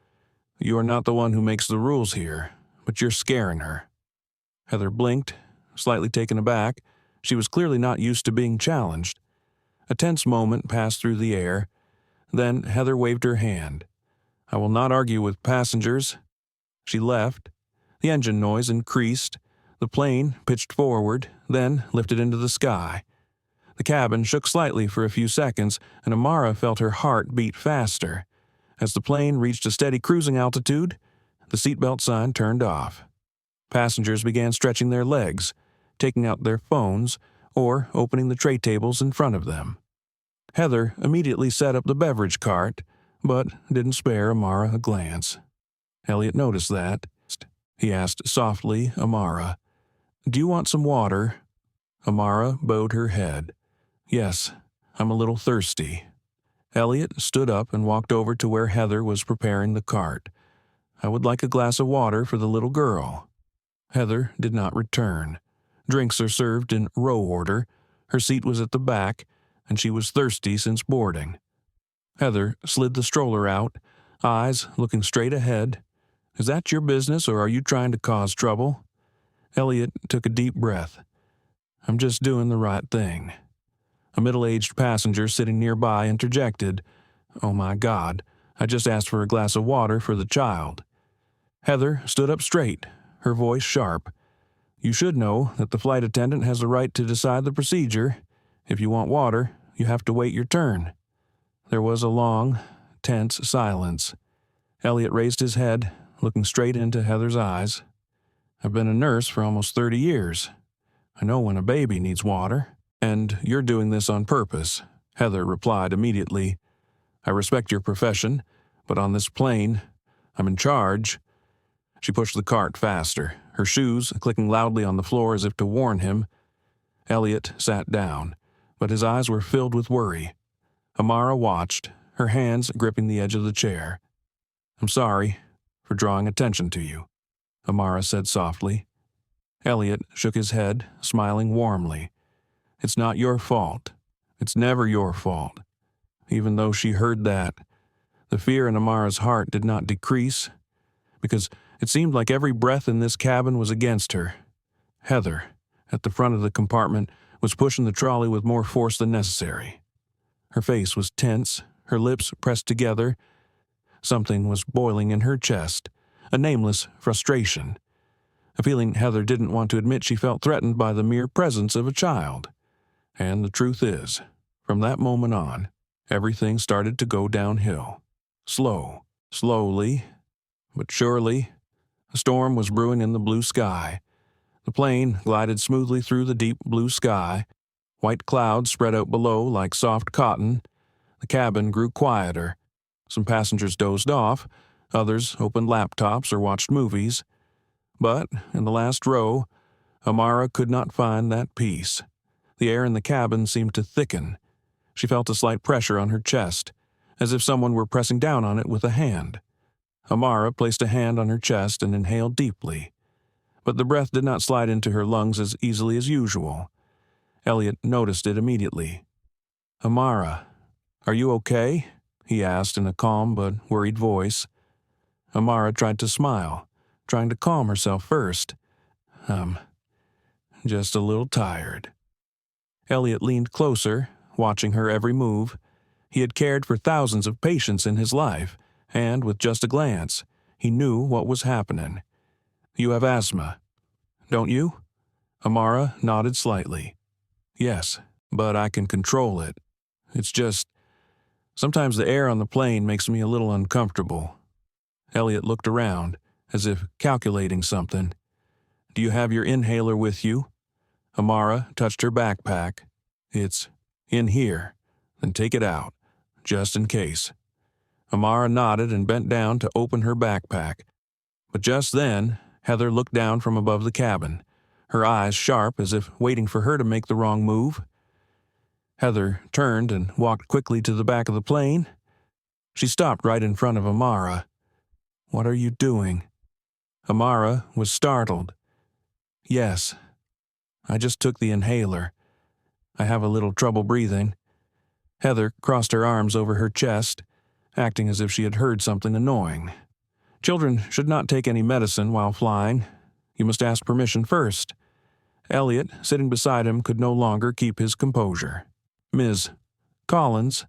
You are not the one who makes the rules here, but you're scaring her. Heather blinked, slightly taken aback. She was clearly not used to being challenged. A tense moment passed through the air. Then Heather waved her hand. I will not argue with passengers. She left. The engine noise increased. The plane pitched forward, then lifted into the sky. The cabin shook slightly for a few seconds, and Amara felt her heart beat faster. As the plane reached a steady cruising altitude, the seatbelt sign turned off. Passengers began stretching their legs, taking out their phones, or opening the tray tables in front of them. Heather immediately set up the beverage cart, but didn't spare Amara a glance. Elliot noticed that. He asked softly, Amara, do you want some water? Amara bowed her head. Yes, I'm a little thirsty. Elliot stood up and walked over to where Heather was preparing the cart. I would like a glass of water for the little girl. Heather did not return. Drinks are served in row order. Her seat was at the back, and she was thirsty since boarding. Heather slid the stroller out, eyes looking straight ahead. Is that your business, or are you trying to cause trouble? Elliot took a deep breath. I'm just doing the right thing. A middle-aged passenger sitting nearby interjected, Oh my God, I just asked for a glass of water for the child. Heather stood up straight, her voice sharp. You should know that the flight attendant has the right to decide the procedure. If you want water, you have to wait your turn. There was a long, tense silence. Elliot raised his head, looking straight into Heather's eyes. I've been a nurse for almost 30 years. I know when a baby needs water. And you're doing this on purpose, Heather replied immediately. I respect your profession, but on this plane, I'm in charge. She pushed the cart faster, her shoes clicking loudly on the floor as if to warn him. Elliot sat down, but his eyes were filled with worry. Amara watched, her hands gripping the edge of the chair. I'm sorry for drawing attention to you, Amara said softly. Elliot shook his head, smiling warmly. It's not your fault. It's never your fault. Even though she heard that, the fear in Amara's heart did not decrease, because it seemed like every breath in this cabin was against her. Heather, at the front of the compartment, was pushing the trolley with more force than necessary. Her face was tense, her lips pressed together. Something was boiling in her chest, a nameless frustration, a feeling Heather didn't want to admit she felt threatened by the mere presence of a child. And the truth is, from that moment on, everything started to go downhill. Slowly, but surely, a storm was brewing in the blue sky. The plane glided smoothly through the deep blue sky. White clouds spread out below like soft cotton. The cabin grew quieter. Some passengers dozed off, others opened laptops or watched movies. But, in the last row, Amara could not find that peace. The air in the cabin seemed to thicken. She felt a slight pressure on her chest, as if someone were pressing down on it with a hand. Amara placed a hand on her chest and inhaled deeply. But the breath did not slide into her lungs as easily as usual. Elliot noticed it immediately. Amara, are you okay? He asked in a calm but worried voice. Amara tried to smile, trying to calm herself first. Just a little tired. Elliot leaned closer, watching her every move. He had cared for thousands of patients in his life, and with just a glance, he knew what was happening. You have asthma, don't you? Amara nodded slightly. Yes, but I can control it. It's just, sometimes the air on the plane makes me a little uncomfortable. Elliot looked around, as if calculating something. Do you have your inhaler with you? Amara touched her backpack. It's in here. Then take it out, just in case. Amara nodded and bent down to open her backpack. But just then, Heather looked down from above the cabin, her eyes sharp as if waiting for her to make the wrong move. Heather turned and walked quickly to the back of the plane. She stopped right in front of Amara. What are you doing? Amara was startled. Yes, I just took the inhaler. I have a little trouble breathing. Heather crossed her arms over her chest, acting as if she had heard something annoying. Children should not take any medicine while flying. You must ask permission first. Elliot, sitting beside him, could no longer keep his composure. Ms. Collins,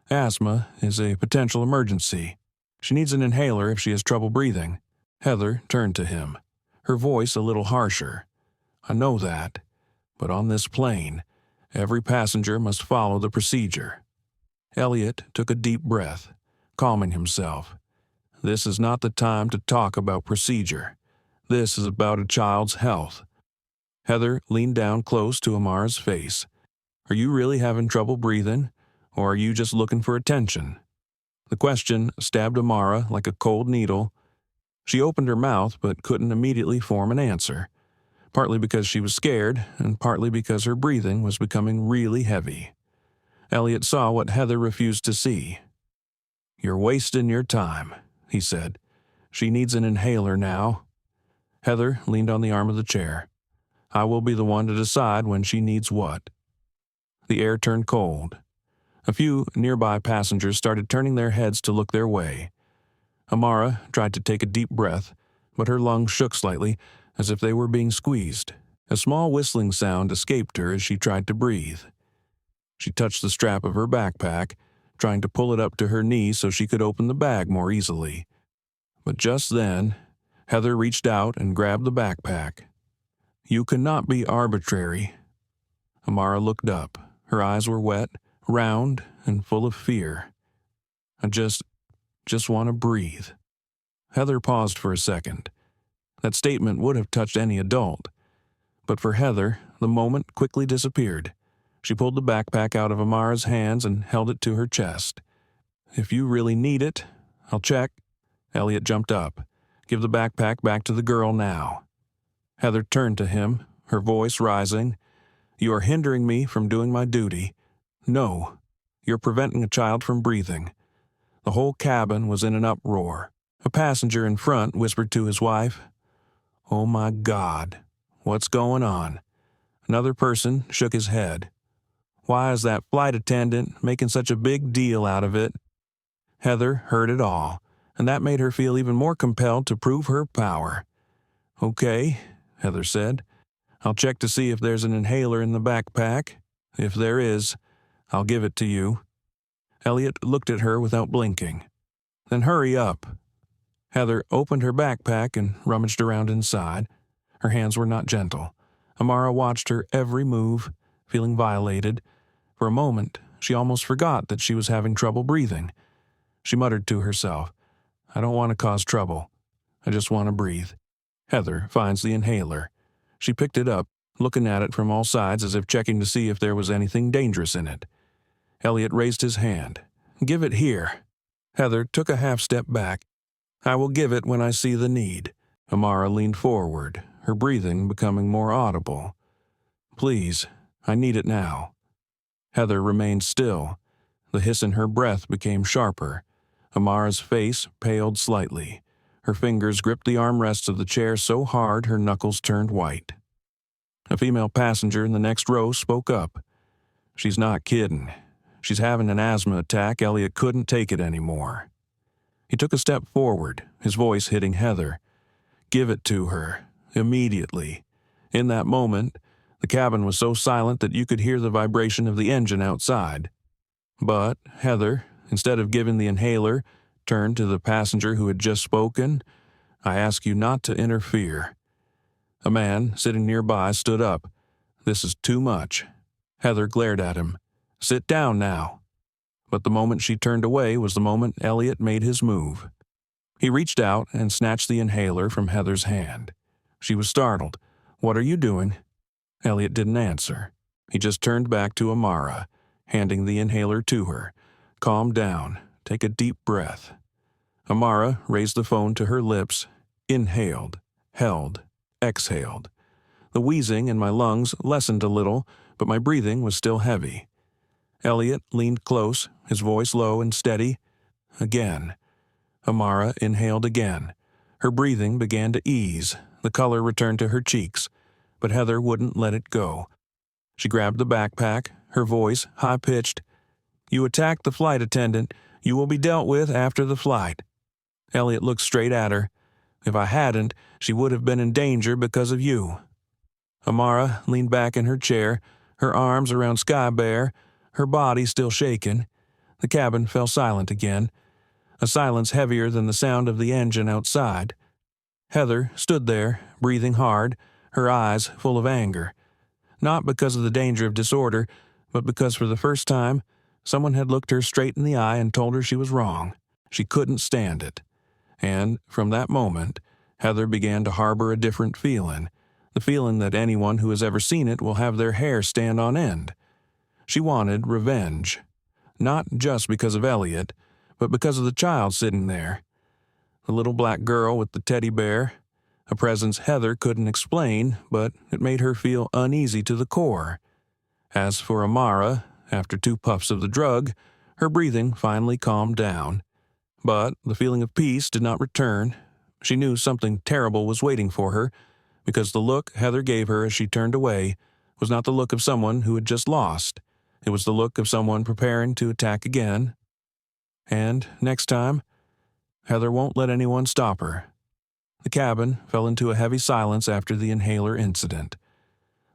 asthma is a potential emergency. She needs an inhaler if she has trouble breathing. Heather turned to him, her voice a little harsher. I know that, but on this plane, every passenger must follow the procedure. Elliot took a deep breath, calming himself. This is not the time to talk about procedure. This is about a child's health. Heather leaned down close to Amara's face. Are you really having trouble breathing, or are you just looking for attention? The question stabbed Amara like a cold needle. She opened her mouth but couldn't immediately form an answer, partly because she was scared and partly because her breathing was becoming really heavy. Elliot saw what Heather refused to see. You're wasting your time, he said. She needs an inhaler now. Heather leaned on the arm of the chair. I will be the one to decide when she needs what. The air turned cold. A few nearby passengers started turning their heads to look their way. Amara tried to take a deep breath, but her lungs shook slightly, as if they were being squeezed. A small whistling sound escaped her as she tried to breathe. She touched the strap of her backpack, trying to pull it up to her knee so she could open the bag more easily. But just then, Heather reached out and grabbed the backpack. You cannot be arbitrary. Amara looked up. Her eyes were wet, round, and full of fear. I just want to breathe. Heather paused for a second. That statement would have touched any adult. But for Heather, the moment quickly disappeared. She pulled the backpack out of Amara's hands and held it to her chest. If you really need it, I'll check. Elliot jumped up. Give the backpack back to the girl now. Heather turned to him, her voice rising. You are hindering me from doing my duty. No, you're preventing a child from breathing. The whole cabin was in an uproar. A passenger in front whispered to his wife, Oh my God, what's going on? Another person shook his head. Why is that flight attendant making such a big deal out of it? Heather heard it all, and that made her feel even more compelled to prove her power. Okay, Heather said. I'll check to see if there's an inhaler in the backpack. If there is, I'll give it to you. Elliot looked at her without blinking. Then hurry up. Heather opened her backpack and rummaged around inside. Her hands were not gentle. Amara watched her every move, feeling violated. For a moment, she almost forgot that she was having trouble breathing. She muttered to herself, I don't want to cause trouble. I just want to breathe. Heather finds the inhaler. She picked it up, looking at it from all sides as if checking to see if there was anything dangerous in it. Elliot raised his hand. Give it here. Heather took a half step back. I will give it when I see the need. Amara leaned forward, her breathing becoming more audible. Please, I need it now. Heather remained still. The hiss in her breath became sharper. Amara's face paled slightly. Her fingers gripped the armrests of the chair so hard her knuckles turned white. A female passenger in the next row spoke up. She's not kidding. She's having an asthma attack. Elliot couldn't take it anymore. He took a step forward, his voice hitting Heather. Give it to her, immediately. In that moment, the cabin was so silent that you could hear the vibration of the engine outside. But Heather, instead of giving the inhaler, turned to the passenger who had just spoken. I ask you not to interfere. A man sitting nearby stood up. This is too much. Heather glared at him. "Sit down now." But the moment she turned away was the moment Elliot made his move. He reached out and snatched the inhaler from Heather's hand. She was startled. "What are you doing?" Elliot didn't answer. He just turned back to Amara, handing the inhaler to her. "Calm down. Take a deep breath." Amara raised the phone to her lips, inhaled, held, exhaled. The wheezing in my lungs lessened a little, but my breathing was still heavy. Elliot leaned close, his voice low and steady. Again. Amara inhaled again. Her breathing began to ease, the color returned to her cheeks, but Heather wouldn't let it go. She grabbed the backpack, her voice high-pitched. "You attacked the flight attendant. You will be dealt with after the flight." Elliot looked straight at her. "If I hadn't, she would have been in danger because of you." Amara leaned back in her chair, her arms around Sky Bear, her body still shaking. The cabin fell silent again, a silence heavier than the sound of the engine outside. Heather stood there, breathing hard, her eyes full of anger. Not because of the danger of disorder, but because for the first time, someone had looked her straight in the eye and told her she was wrong. She couldn't stand it. And from that moment, Heather began to harbor a different feeling, the feeling that anyone who has ever seen it will have their hair stand on end. She wanted revenge, not just because of Elliot, but because of the child sitting there. The little black girl with the teddy bear, a presence Heather couldn't explain, but it made her feel uneasy to the core. As for Amara, after 2 puffs of the drug, her breathing finally calmed down. But the feeling of peace did not return. She knew something terrible was waiting for her, because the look Heather gave her as she turned away was not the look of someone who had just lost. It was the look of someone preparing to attack again. And next time, Heather won't let anyone stop her. The cabin fell into a heavy silence after the inhaler incident.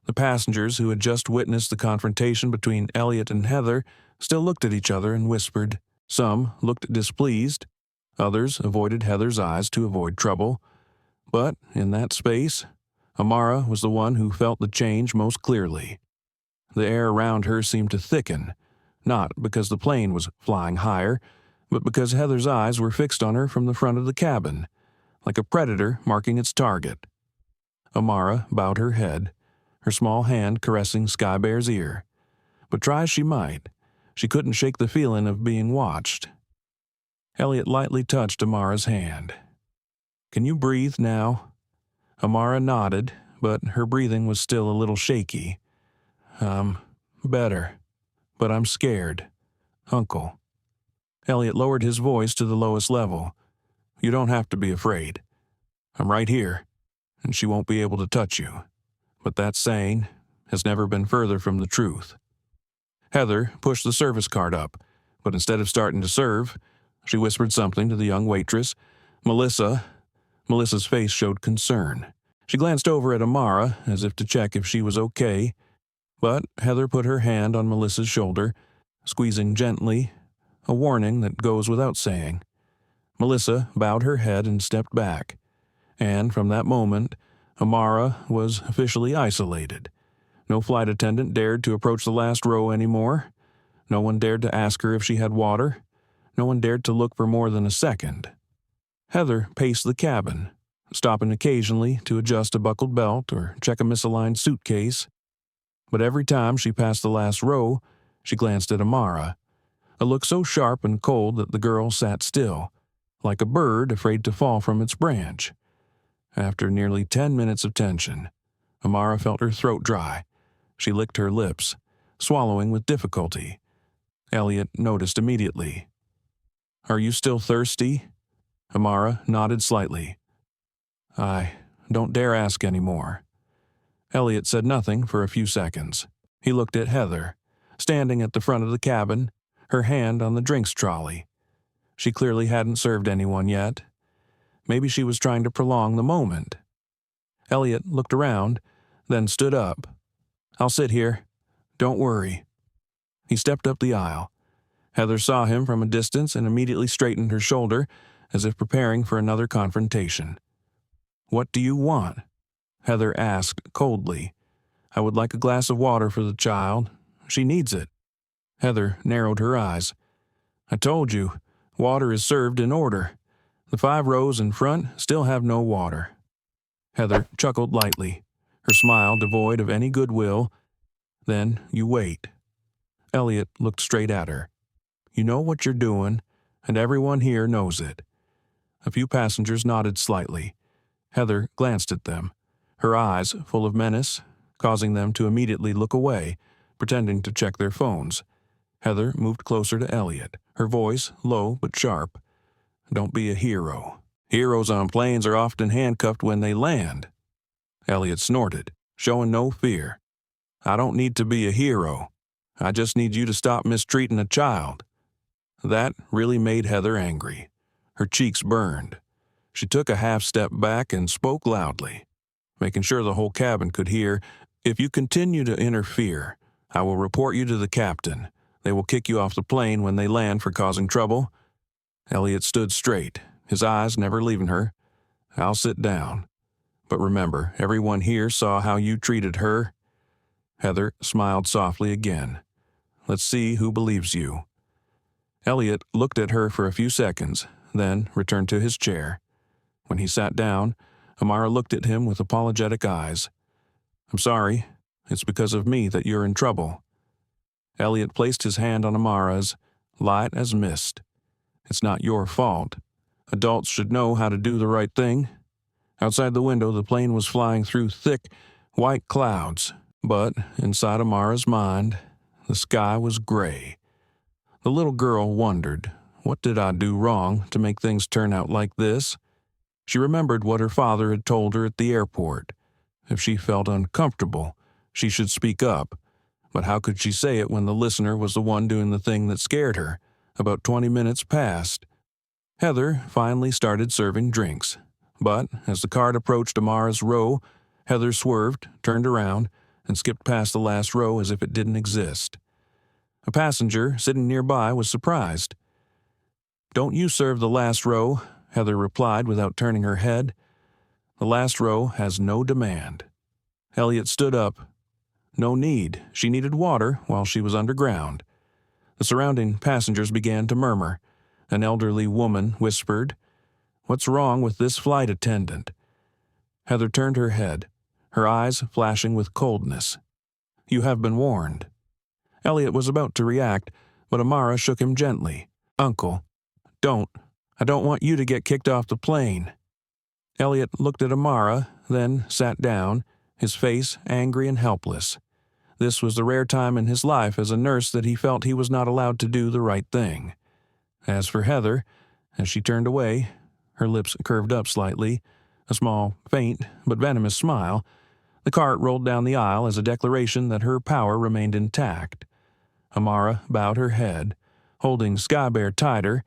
The passengers who had just witnessed the confrontation between Elliot and Heather still looked at each other and whispered. Some looked displeased. Others avoided Heather's eyes to avoid trouble. But in that space, Amara was the one who felt the change most clearly. The air around her seemed to thicken, not because the plane was flying higher, but because Heather's eyes were fixed on her from the front of the cabin, like a predator marking its target. Amara bowed her head, her small hand caressing Sky Bear's ear. But try as she might, she couldn't shake the feeling of being watched. Elliot lightly touched Amara's hand. "Can you breathe now?" Amara nodded, but her breathing was still a little shaky. Better, but I'm scared. Uncle." Elliot lowered his voice to the lowest level. "You don't have to be afraid. I'm right here, and she won't be able to touch you." But that saying has never been further from the truth. Heather pushed the service cart up, but instead of starting to serve, she whispered something to the young waitress, Melissa. Melissa's face showed concern. She glanced over at Amara as if to check if she was okay, but Heather put her hand on Melissa's shoulder, squeezing gently, a warning that goes without saying. Melissa bowed her head and stepped back, and from that moment, Amara was officially isolated. No flight attendant dared to approach the last row anymore. No one dared to ask her if she had water. No one dared to look for more than a second. Heather paced the cabin, stopping occasionally to adjust a buckled belt or check a misaligned suitcase. But every time she passed the last row, she glanced at Amara, a look so sharp and cold that the girl sat still, like a bird afraid to fall from its branch. After nearly 10 minutes of tension, Amara felt her throat dry. She licked her lips, swallowing with difficulty. Elliot noticed immediately. "Are you still thirsty?" Amara nodded slightly. "I don't dare ask any more." Elliot said nothing for a few seconds. He looked at Heather, standing at the front of the cabin, her hand on the drinks trolley. She clearly hadn't served anyone yet. Maybe she was trying to prolong the moment. Elliot looked around, then stood up. "I'll sit here. Don't worry." He stepped up the aisle. Heather saw him from a distance and immediately straightened her shoulder, as if preparing for another confrontation. "What do you want?" Heather asked coldly. "I would like a glass of water for the child. She needs it. Heather narrowed her eyes. I told you, water is served in order. The 5 rows in front still have no water. Heather chuckled lightly, her smile devoid of any goodwill. Then you wait. Elliot looked straight at her. You know what you're doing, and everyone here knows it. A few passengers nodded slightly. Heather glanced at them, her eyes full of menace, causing them to immediately look away, pretending to check their phones. Heather moved closer to Elliot, her voice low but sharp. Don't be a hero. Heroes on planes are often handcuffed when they land. Elliot snorted, showing no fear. I don't need to be a hero. I just need you to stop mistreating a child. That really made Heather angry. Her cheeks burned. She took a half step back and spoke loudly, making sure the whole cabin could hear. If you continue to interfere, I will report you to the captain. They will kick you off the plane when they land for causing trouble. Elliot stood straight, his eyes never leaving her. I'll sit down. But remember, everyone here saw how you treated her. Heather smiled softly again. Let's see who believes you. Elliot looked at her for a few seconds, then returned to his chair. When he sat down, Amara looked at him with apologetic eyes. I'm sorry. It's because of me that you're in trouble. Elliot placed his hand on Amara's, light as mist. It's not your fault. Adults should know how to do the right thing. Outside the window, the plane was flying through thick, white clouds, but inside Amara's mind, the sky was gray. The little girl wondered, what did I do wrong to make things turn out like this? She remembered what her father had told her at the airport. If she felt uncomfortable, she should speak up. But how could she say it when the listener was the one doing the thing that scared her? About 20 minutes passed. Heather finally started serving drinks. But as the cart approached Amara's row, Heather swerved, turned around, and skipped past the last row as if it didn't exist. A passenger sitting nearby was surprised. Don't you serve the last row, Heather replied without turning her head. The last row has no demand. Elliot stood up. No need. She needed water while she was underground. The surrounding passengers began to murmur. An elderly woman whispered, What's wrong with this flight attendant? Heather turned her head, her eyes flashing with coldness. You have been warned. Elliot was about to react, but Amara shook him gently. Uncle, don't. I don't want you to get kicked off the plane. Elliot looked at Amara, then sat down, his face angry and helpless. This was the rare time in his life as a nurse that he felt he was not allowed to do the right thing. As for Heather, as she turned away, her lips curved up slightly, a small, faint, but venomous smile, the cart rolled down the aisle as a declaration that her power remained intact. Amara bowed her head, holding Sky Bear tighter.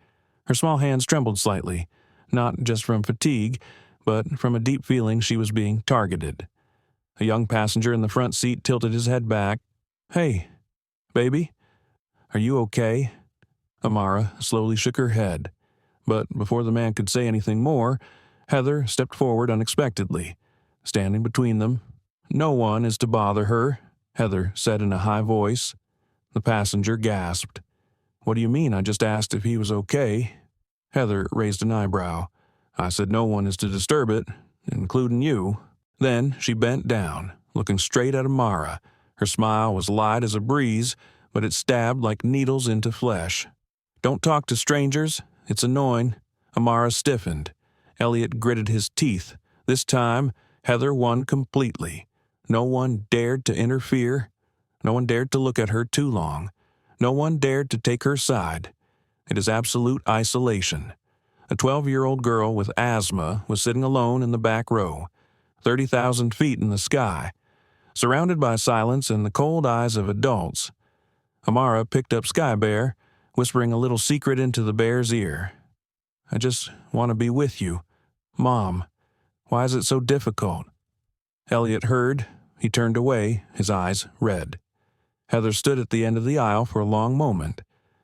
Her small hands trembled slightly, not just from fatigue, but from a deep feeling she was being targeted. A young passenger in the front seat tilted his head back. Hey, baby, are you okay? Amara slowly shook her head. But before the man could say anything more, Heather stepped forward unexpectedly, standing between them. No one is to bother her, Heather said in a high voice. The passenger gasped. What do you mean? I just asked if he was okay. Heather raised an eyebrow. I said no one is to disturb it, including you. Then she bent down, looking straight at Amara. Her smile was light as a breeze, but it stabbed like needles into flesh. Don't talk to strangers. It's annoying. Amara stiffened. Elliot gritted his teeth. This time, Heather won completely. No one dared to interfere. No one dared to look at her too long. No one dared to take her side. It is absolute isolation. A 12-year-old girl with asthma was sitting alone in the back row, 30,000 feet in the sky, surrounded by silence and the cold eyes of adults. Amara picked up Sky Bear, whispering a little secret into the bear's ear. I just want to be with you. Mom, why is it so difficult? Elliot heard. He turned away, his eyes red. Heather stood at the end of the aisle for a long moment,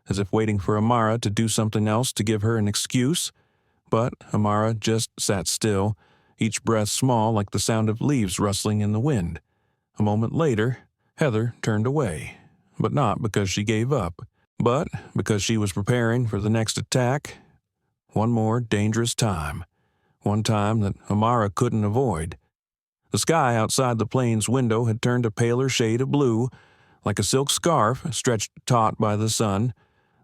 as if waiting for Amara to do something else to give her an excuse. But Amara just sat still, each breath small like the sound of leaves rustling in the wind. A moment later, Heather turned away, but not because she gave up, but because she was preparing for the next attack. One more dangerous time. One time that Amara couldn't avoid. The sky outside the plane's window had turned a paler shade of blue, like a silk scarf stretched taut by the sun.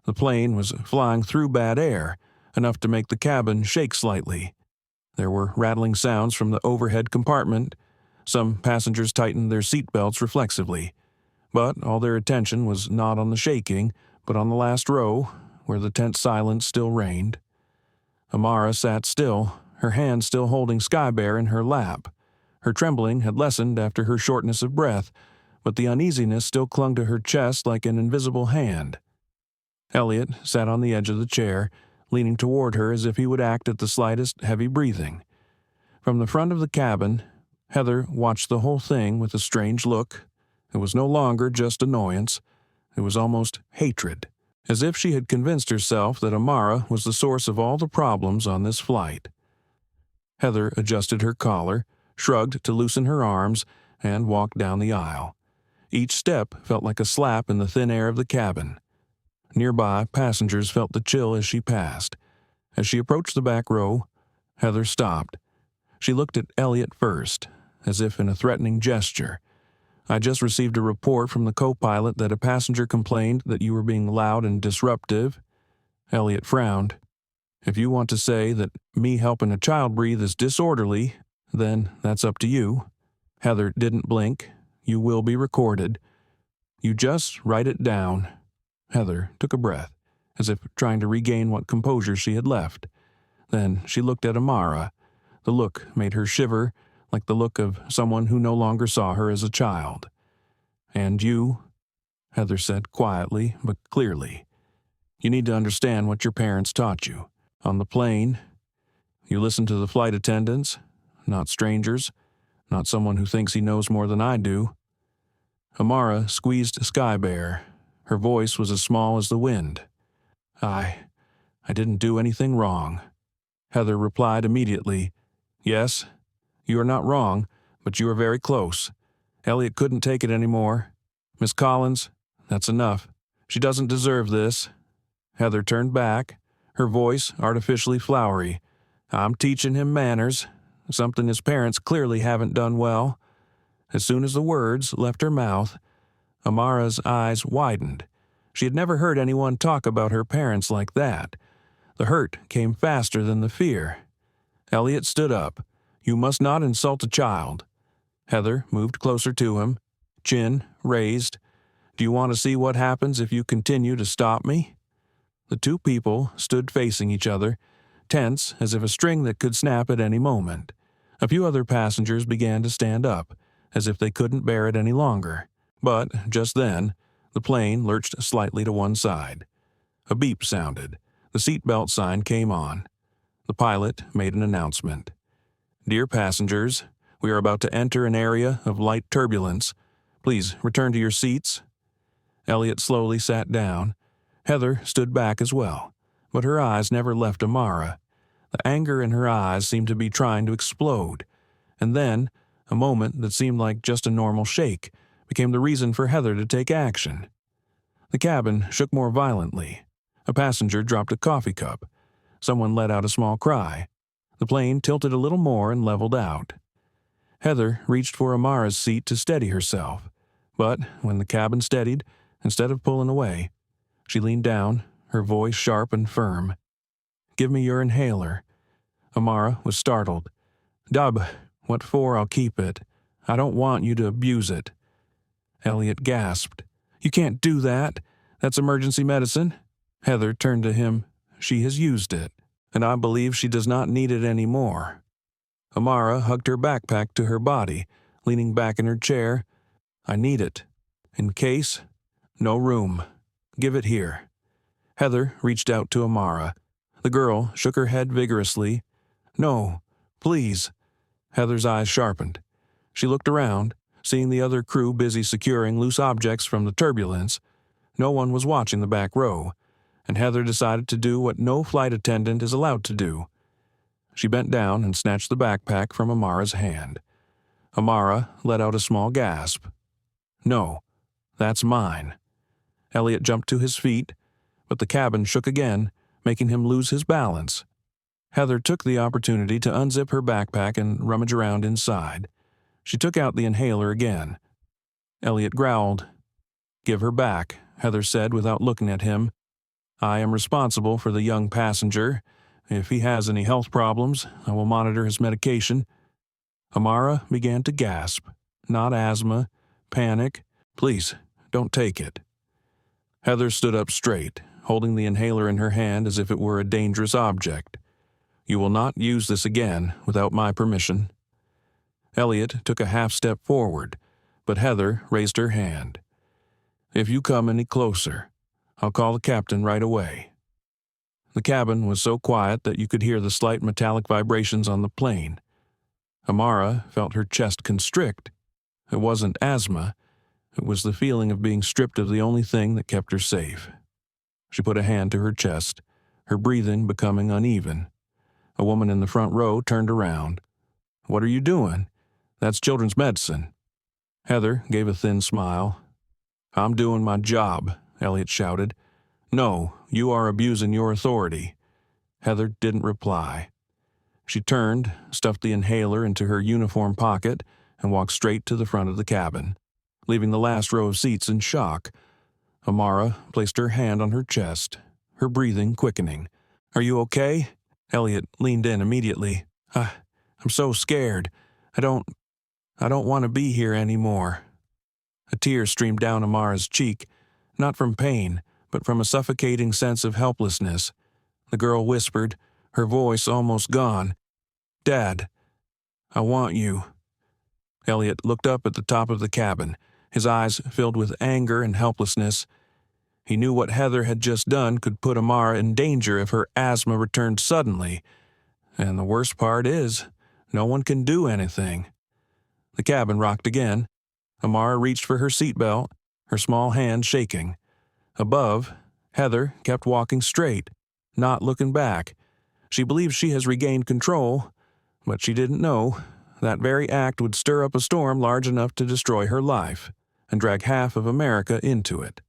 The plane was flying through bad air, enough to make the cabin shake slightly. There were rattling sounds from the overhead compartment. Some passengers tightened their seatbelts reflexively. But all their attention was not on the shaking, but on the last row, where the tense silence still reigned. Amara sat still, her hand still holding Sky Bear in her lap. Her trembling had lessened after her shortness of breath, but the uneasiness still clung to her chest like an invisible hand. Elliot sat on the edge of the chair, leaning toward her as if he would act at the slightest heavy breathing. From the front of the cabin, Heather watched the whole thing with a strange look. It was no longer just annoyance. It was almost hatred, as if she had convinced herself that Amara was the source of all the problems on this flight. Heather adjusted her collar, shrugged to loosen her arms, and walked down the aisle. Each step felt like a slap in the thin air of the cabin. Nearby, passengers felt the chill as she passed. As she approached the back row, Heather stopped. She looked at Elliot first, as if in a threatening gesture. "I just received a report from the co-pilot that a passenger complained that you were being loud and disruptive." Elliot frowned. "If you want to say that me helping a child breathe is disorderly, then that's up to you." Heather didn't blink. "You will be recorded. You just write it down." Heather took a breath, as if trying to regain what composure she had left. Then she looked at Amara. The look made her shiver, like the look of someone who no longer saw her as a child. "And you," Heather said quietly but clearly, "you need to understand what your parents taught you. On the plane, you listen to the flight attendants, not strangers, not someone who thinks he knows more than I do." Amara squeezed Sky Bear. Her voice was as small as the wind. I didn't do anything wrong." Heather replied immediately, "Yes, you are not wrong, but you are very close. Elliot couldn't take it anymore. Miss Collins, that's enough. She doesn't deserve this." Heather turned back, her voice artificially flowery. "I'm teaching him manners, something his parents clearly haven't done well." As soon as the words left her mouth, Amara's eyes widened. She had never heard anyone talk about her parents like that. The hurt came faster than the fear. Elliot stood up. "You must not insult a child." Heather moved closer to him, chin raised. "Do you want to see what happens if you continue to stop me?" The two people stood facing each other, tense as if a string that could snap at any moment. A few other passengers began to stand up, as if they couldn't bear it any longer. But just then, the plane lurched slightly to one side. A beep sounded. The seatbelt sign came on. The pilot made an announcement. "Dear passengers, we are about to enter an area of light turbulence. Please return to your seats." Elliot slowly sat down. Heather stood back as well, but her eyes never left Amara. The anger in her eyes seemed to be trying to explode. And then, a moment that seemed like just a normal shake became the reason for Heather to take action. The cabin shook more violently. A passenger dropped a coffee cup. Someone let out a small cry. The plane tilted a little more and leveled out. Heather reached for Amara's seat to steady herself, but when the cabin steadied, instead of pulling away, she leaned down, her voice sharp and firm. "Give me your inhaler." Amara was startled. "Dub, what for? I'll keep it. I don't want you to abuse it." Elliot gasped. "You can't do that. That's emergency medicine." Heather turned to him. "She has used it, and I believe she does not need it anymore." Amara hugged her backpack to her body, leaning back in her chair. "I need it. In case, no room. Give it here." Heather reached out to Amara. The girl shook her head vigorously. "No, please." Heather's eyes sharpened. She looked around, seeing the other crew busy securing loose objects from the turbulence. No one was watching the back row, and Heather decided to do what no flight attendant is allowed to do. She bent down and snatched the backpack from Amara's hand. Amara let out a small gasp. "No, that's mine." Elliot jumped to his feet, but the cabin shook again, making him lose his balance. Heather took the opportunity to unzip her backpack and rummage around inside. She took out the inhaler again. Elliot growled. "Give her back," Heather said without looking at him. "I am responsible for the young passenger. If he has any health problems, I will monitor his medication." Amara began to gasp. "Not asthma. Panic. Please, don't take it." Heather stood up straight, holding the inhaler in her hand as if it were a dangerous object. "You will not use this again without my permission." Elliot took a half step forward, but Heather raised her hand. "If you come any closer, I'll call the captain right away." The cabin was so quiet that you could hear the slight metallic vibrations on the plane. Amara felt her chest constrict. It wasn't asthma. It was the feeling of being stripped of the only thing that kept her safe. She put a hand to her chest, her breathing becoming uneven. A woman in the front row turned around. "What are you doing? That's children's medicine." Heather gave a thin smile. "I'm doing my job," Elliot shouted. "No, you are abusing your authority." Heather didn't reply. She turned, stuffed the inhaler into her uniform pocket, and walked straight to the front of the cabin, leaving the last row of seats in shock. Amara placed her hand on her chest, her breathing quickening. "Are you okay?" Elliot leaned in immediately. I'm so scared. I don't want to be here anymore." A tear streamed down Amara's cheek, not from pain, but from a suffocating sense of helplessness. The girl whispered, her voice almost gone. "Dad, I want you." Elliot looked up at the top of the cabin, his eyes filled with anger and helplessness. He knew what Heather had just done could put Amara in danger if her asthma returned suddenly. And the worst part is, no one can do anything. The cabin rocked again. Amara reached for her seatbelt, her small hand shaking. Above, Heather kept walking straight, not looking back. She believed she has regained control, but she didn't know that very act would stir up a storm large enough to destroy her life and drag half of America into it.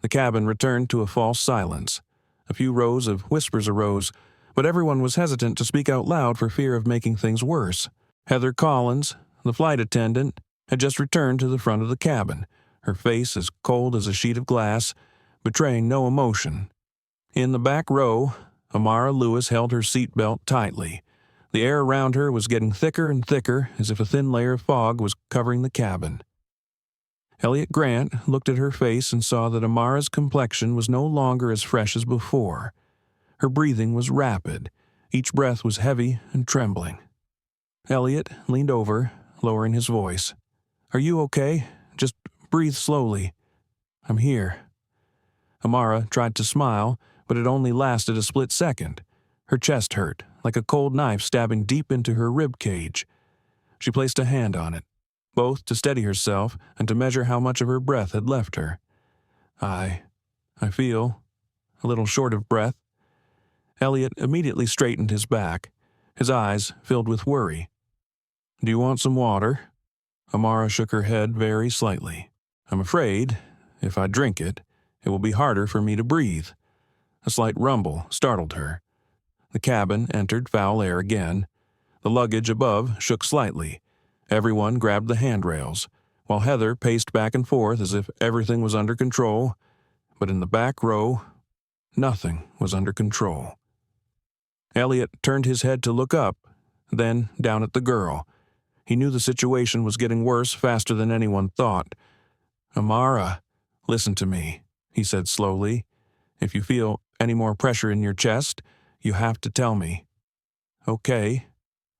The cabin returned to a false silence. A few rows of whispers arose, but everyone was hesitant to speak out loud for fear of making things worse. Heather Collins, the flight attendant, had just returned to the front of the cabin, her face as cold as a sheet of glass, betraying no emotion. In the back row, Amara Lewis held her seatbelt tightly. The air around her was getting thicker and thicker, as if a thin layer of fog was covering the cabin. Elliot Grant looked at her face and saw that Amara's complexion was no longer as fresh as before. Her breathing was rapid. Each breath was heavy and trembling. Elliot leaned over, lowering his voice. "Are you okay? Just breathe slowly. I'm here." Amara tried to smile, but it only lasted a split second. Her chest hurt, like a cold knife stabbing deep into her rib cage. She placed a hand on it, both to steady herself and to measure how much of her breath had left her. I feel a little short of breath." Elliot immediately straightened his back, his eyes filled with worry. "Do you want some water?" Amara shook her head very slightly. "I'm afraid, if I drink it, it will be harder for me to breathe." A slight rumble startled her. The cabin entered foul air again. The luggage above shook slightly. Everyone grabbed the handrails, while Heather paced back and forth as if everything was under control. But in the back row, nothing was under control. Elliot turned his head to look up, then down at the girl. He knew the situation was getting worse faster than anyone thought. "Amara, listen to me," he said slowly. "If you feel any more pressure in your chest, you have to tell me." "Okay."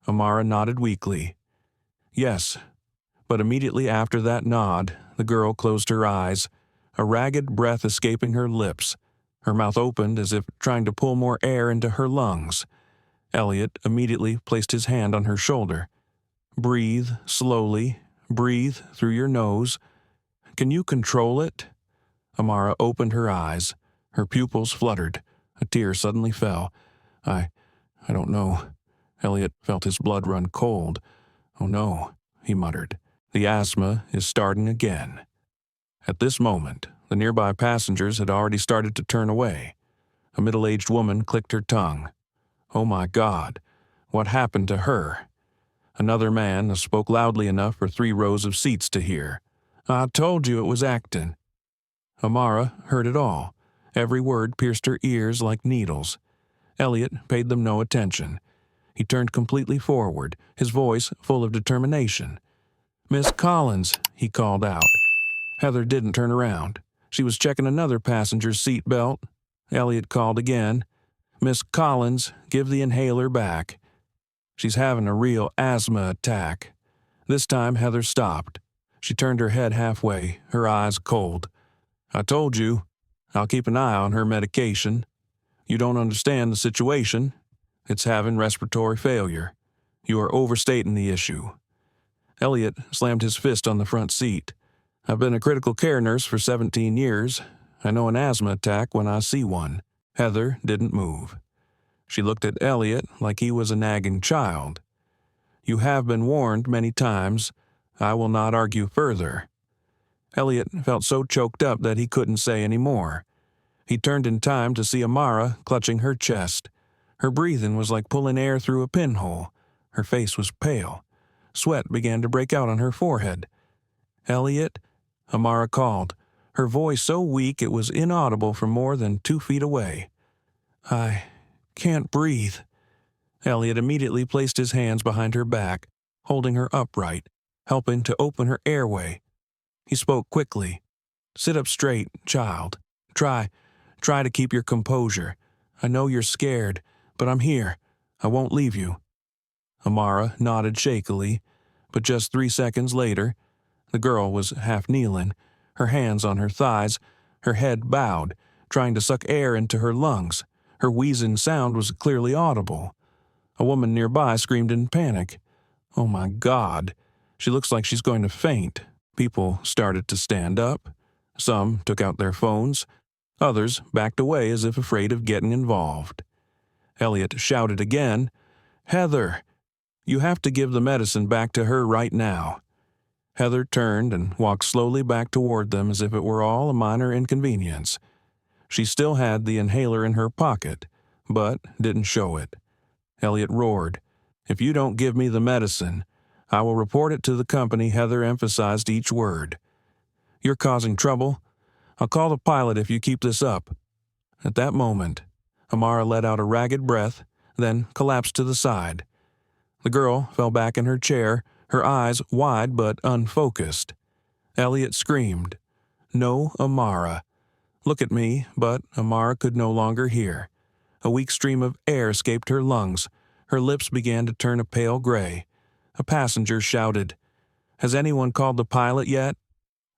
Amara nodded weakly. "Yes." But immediately after that nod, the girl closed her eyes, a ragged breath escaping her lips. Her mouth opened as if trying to pull more air into her lungs. Elliot immediately placed his hand on her shoulder. "Breathe slowly. Breathe through your nose. Can you control it?" Amara opened her eyes. Her pupils fluttered. A tear suddenly fell. I don't know." Elliot felt his blood run cold. "Oh no," he muttered. "The asthma is starting again." At this moment, The nearby passengers had already started to turn away. A middle-aged woman clicked her tongue. Oh my God, what happened to her? Another man spoke loudly enough for 3 rows of seats to hear. I told you it was acting. Amara heard it all. Every word pierced her ears like needles. Elliot paid them no attention. He turned completely forward, his voice full of determination. Miss Collins, he called out. Heather didn't turn around. She was checking another passenger's seat belt. Elliot called again. Miss Collins, give the inhaler back. She's having a real asthma attack. This time Heather stopped. She turned her head halfway, her eyes cold. I told you, I'll keep an eye on her medication. You don't understand the situation. It's having respiratory failure. You are overstating the issue. Elliot slammed his fist on the front seat. I've been a critical care nurse for 17 years. I know an asthma attack when I see one. Heather didn't move. She looked at Elliot like he was a nagging child. You have been warned many times. I will not argue further. Elliot felt so choked up that he couldn't say any more. He turned in time to see Amara clutching her chest. Her breathing was like pulling air through a pinhole. Her face was pale. Sweat began to break out on her forehead. Elliot, Amara called, her voice so weak it was inaudible from more than 2 feet away. I can't breathe. Elliot immediately placed his hands behind her back, holding her upright, helping to open her airway. He spoke quickly. Sit up straight, child. Try to keep your composure. I know you're scared, but I'm here. I won't leave you. Amara nodded shakily, but just 3 seconds later, the girl was half kneeling, her hands on her thighs, her head bowed, trying to suck air into her lungs. Her wheezing sound was clearly audible. A woman nearby screamed in panic. Oh my God, she looks like she's going to faint. People started to stand up. Some took out their phones. Others backed away as if afraid of getting involved. Elliot shouted again, Heather, you have to give the medicine back to her right now. Heather turned and walked slowly back toward them as if it were all a minor inconvenience. She still had the inhaler in her pocket, but didn't show it. Elliot roared, If you don't give me the medicine, I will report it to the company. Heather emphasized each word. You're causing trouble. I'll call the pilot if you keep this up. At that moment, Amara let out a ragged breath, then collapsed to the side. The girl fell back in her chair, her eyes wide but unfocused. Elliot screamed, No, Amara. Look at me, but Amara could no longer hear. A weak stream of air escaped her lungs. Her lips began to turn a pale gray. A passenger shouted, Has anyone called the pilot yet?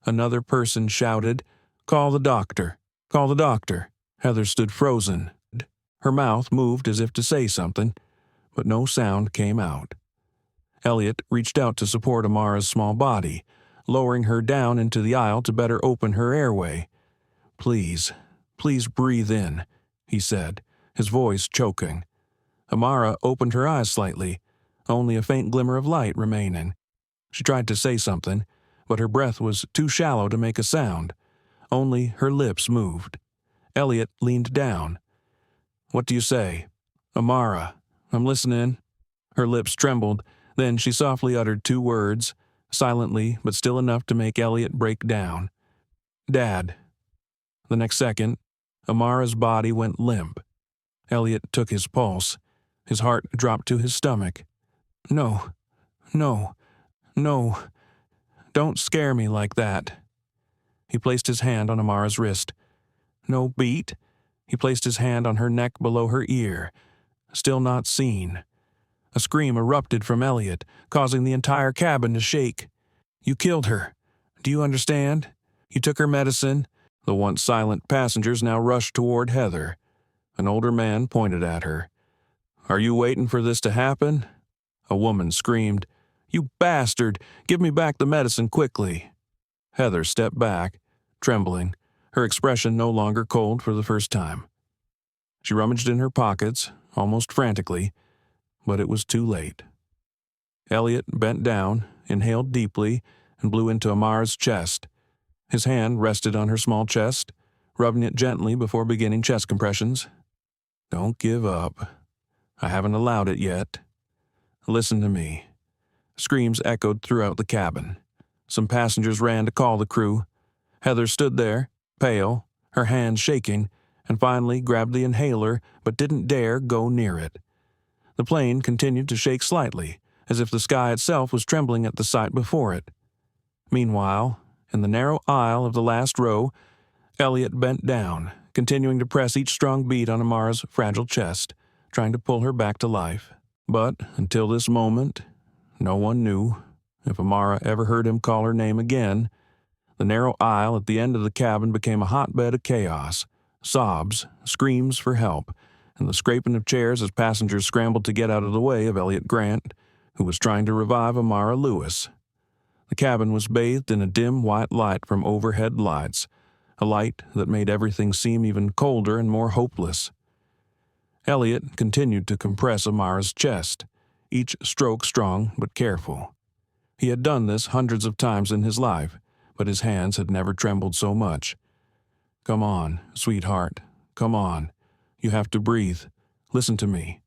Another person shouted, Call the doctor. Call the doctor. Heather stood frozen. Her mouth moved as if to say something, but no sound came out. Elliot reached out to support Amara's small body, lowering her down into the aisle to better open her airway. Please breathe in, he said, his voice choking. Amara opened her eyes slightly, only a faint glimmer of light remaining. She tried to say something, but her breath was too shallow to make a sound. Only her lips moved. Elliot leaned down. What do you say? Amara, I'm listening. Her lips trembled, then she softly uttered 2 words, silently but still enough to make Elliot break down. Dad. The next second, Amara's body went limp. Elliot took his pulse. His heart dropped to his stomach. No. Don't scare me like that. He placed his hand on Amara's wrist. No beat. He placed his hand on her neck below her ear. Still not seen. A scream erupted from Elliot, causing the entire cabin to shake. You killed her. Do you understand? You took her medicine. The once silent passengers now rushed toward Heather. An older man pointed at her. Are you waiting for this to happen? A woman screamed, You bastard! Give me back the medicine quickly. Heather stepped back, trembling, her expression no longer cold for the first time. She rummaged in her pockets, almost frantically, but it was too late. Elliot bent down, inhaled deeply, and blew into Amara's chest. His hand rested on her small chest, rubbing it gently before beginning chest compressions. "Don't give up. I haven't allowed it yet. Listen to me." Screams echoed throughout the cabin. Some passengers ran to call the crew. Heather stood there, pale, her hands shaking, and finally grabbed the inhaler but didn't dare go near it. The plane continued to shake slightly, as if the sky itself was trembling at the sight before it. Meanwhile, in the narrow aisle of the last row, Elliot bent down, continuing to press each strong beat on Amara's fragile chest, trying to pull her back to life. But until this moment, no one knew, if Amara ever heard him call her name again. The narrow aisle at the end of the cabin became a hotbed of chaos, sobs, screams for help, and the scraping of chairs as passengers scrambled to get out of the way of Elliot Grant, who was trying to revive Amara Lewis. The cabin was bathed in a dim white light from overhead lights, a light that made everything seem even colder and more hopeless. Elliot continued to compress Amara's chest, each stroke strong but careful. He had done this hundreds of times in his life, but his hands had never trembled so much. "Come on, sweetheart. Come on. You have to breathe. Listen to me."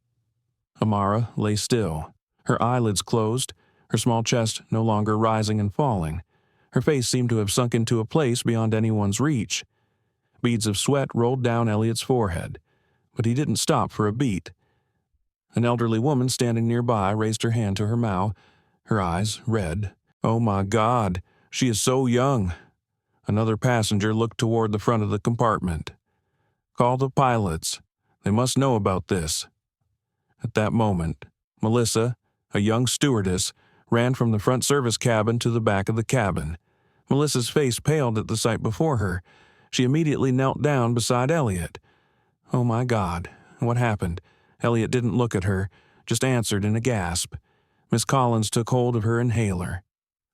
Amara lay still, her eyelids closed, her small chest no longer rising and falling. Her face seemed to have sunk into a place beyond anyone's reach. Beads of sweat rolled down Elliot's forehead, but he didn't stop for a beat. An elderly woman standing nearby raised her hand to her mouth, her eyes red. "Oh my God, she is so young." Another passenger looked toward the front of the compartment. "Call the pilots. They must know about this." At that moment, Melissa, a young stewardess, ran from the front service cabin to the back of the cabin. Melissa's face paled at the sight before her. She immediately knelt down beside Elliot. "Oh my God, what happened?" Elliot didn't look at her, just answered in a gasp. Miss Collins took hold of her inhaler.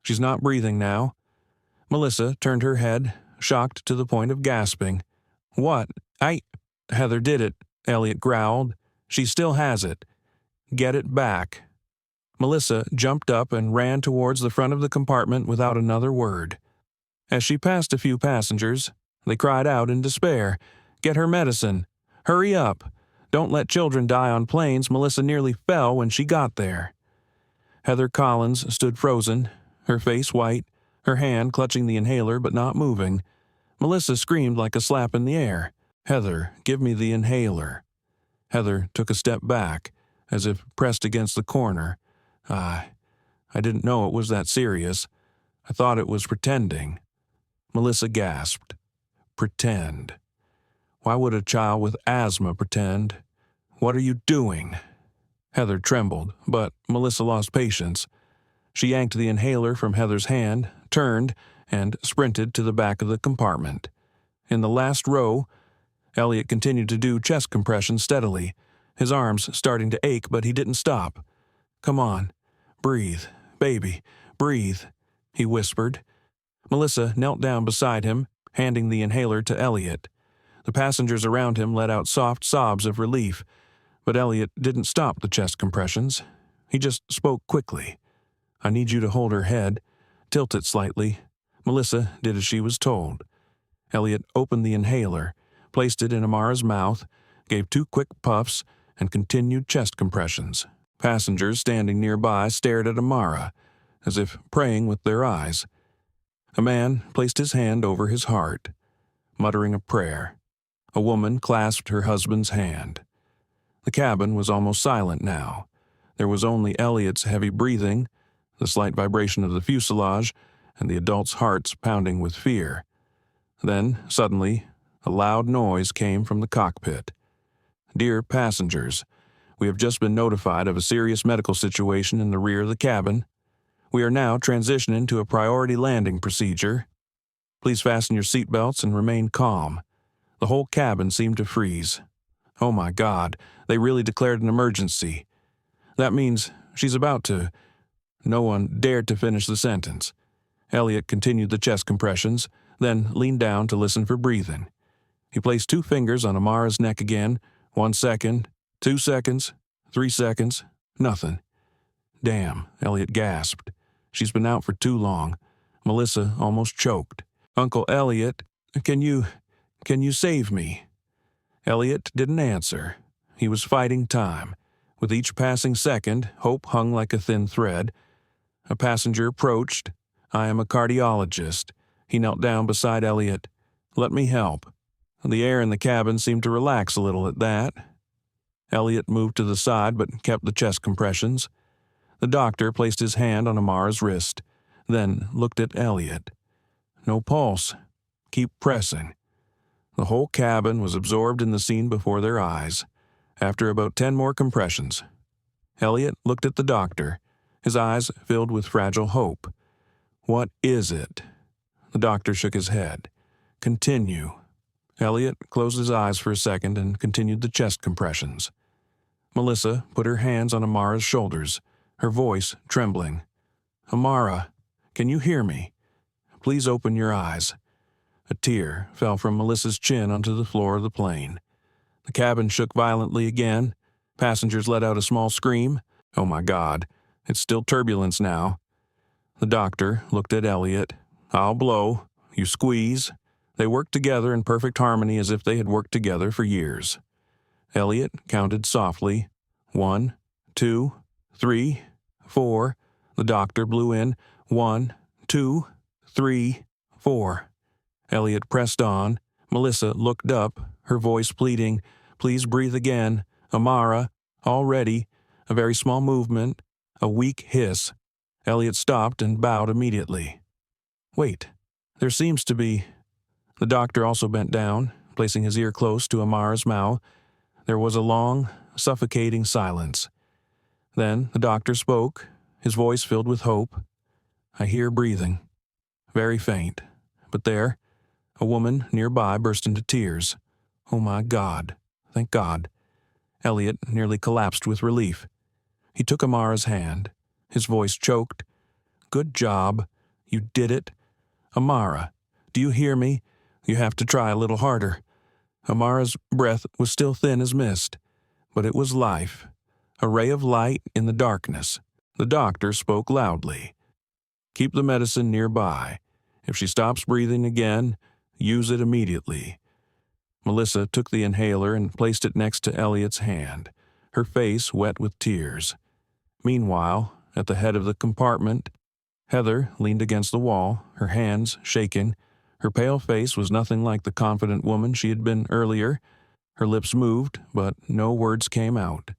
"She's not breathing now." Melissa turned her head, shocked to the point of gasping. "What? Heather did it," Elliot growled. "She still has it. Get it back." Melissa jumped up and ran towards the front of the compartment without another word. As she passed a few passengers, they cried out in despair, "Get her medicine! Hurry up! Don't let children die on planes." Melissa nearly fell when she got there. Heather Collins stood frozen, her face white, her hand clutching the inhaler but not moving. Melissa screamed like a slap in the air. "Heather, give me the inhaler." Heather took a step back, as if pressed against the corner. I didn't know it was that serious. I thought it was pretending." Melissa gasped. "Pretend? Why would a child with asthma pretend? What are you doing?" Heather trembled, but Melissa lost patience. She yanked the inhaler from Heather's hand, turned, and sprinted to the back of the compartment. In the last row, Elliot continued to do chest compressions steadily, his arms starting to ache, but he didn't stop. "Come on. Breathe. Baby, breathe," he whispered. Melissa knelt down beside him, handing the inhaler to Elliot. The passengers around him let out soft sobs of relief, but Elliot didn't stop the chest compressions. He just spoke quickly. "I need you to hold her head. Tilt it slightly." Melissa did as she was told. Elliot opened the inhaler, placed it in Amara's mouth, gave 2 quick puffs, and continued chest compressions. Passengers standing nearby stared at Amara, as if praying with their eyes. A man placed his hand over his heart, muttering a prayer. A woman clasped her husband's hand. The cabin was almost silent now. There was only Elliot's heavy breathing, the slight vibration of the fuselage, and the adults' hearts pounding with fear. Then, suddenly, a loud noise came from the cockpit. "Dear passengers, we have just been notified of a serious medical situation in the rear of the cabin. We are now transitioning to a priority landing procedure. Please fasten your seatbelts and remain calm." The whole cabin seemed to freeze. Oh my God, they really declared an emergency. That means she's about to... No one dared to finish the sentence. Elliot continued the chest compressions, then leaned down to listen for breathing. He placed 2 fingers on Amara's neck again. 1 second, 2 seconds, 3 seconds, nothing. "Damn," Elliot gasped. "She's been out for too long." Melissa almost choked. Uncle Elliot, can you save me?" Elliot didn't answer. He was fighting time. With each passing second, hope hung like a thin thread. A passenger approached. "I am a cardiologist." He knelt down beside Elliot. "Let me help." The air in the cabin seemed to relax a little at that. Elliot moved to the side but kept the chest compressions. The doctor placed his hand on Amara's wrist, then looked at Elliot. "No pulse. Keep pressing." The whole cabin was absorbed in the scene before their eyes. After about 10 more compressions, Elliot looked at the doctor, his eyes filled with fragile hope. "What is it?" The doctor shook his head. "Continue." Elliot closed his eyes for a second and continued the chest compressions. Melissa put her hands on Amara's shoulders, her voice trembling. "Amara, can you hear me? Please open your eyes." A tear fell from Melissa's chin onto the floor of the plane. The cabin shook violently again. Passengers let out a small scream. "Oh my God, it's still turbulence now." The doctor looked at Elliot. "I'll blow. You squeeze." They worked together in perfect harmony as if they had worked together for years. Elliot counted softly. 1, 2, 3, 4. The doctor blew in. 1, 2, 3, 4. Elliot pressed on. Melissa looked up, her voice pleading, "Please breathe again. Amara." Already, a very small movement, a weak hiss. Elliot stopped and bowed immediately. "Wait, there seems to be—" The doctor also bent down, placing his ear close to Amara's mouth. There was a long, suffocating silence. Then the doctor spoke, his voice filled with hope. "I hear breathing. Very faint. But there." A woman nearby burst into tears. "Oh my God. Thank God." Elliot nearly collapsed with relief. He took Amara's hand. His voice choked. "Good job. You did it. Amara, do you hear me? You have to try a little harder." Amara's breath was still thin as mist, but it was life, a ray of light in the darkness. The doctor spoke loudly. "Keep the medicine nearby. If she stops breathing again, use it immediately." Melissa took the inhaler and placed it next to Elliot's hand, her face wet with tears. Meanwhile, at the head of the compartment, Heather leaned against the wall, her hands shaking. Her pale face was nothing like the confident woman she had been earlier. Her lips moved, but no words came out.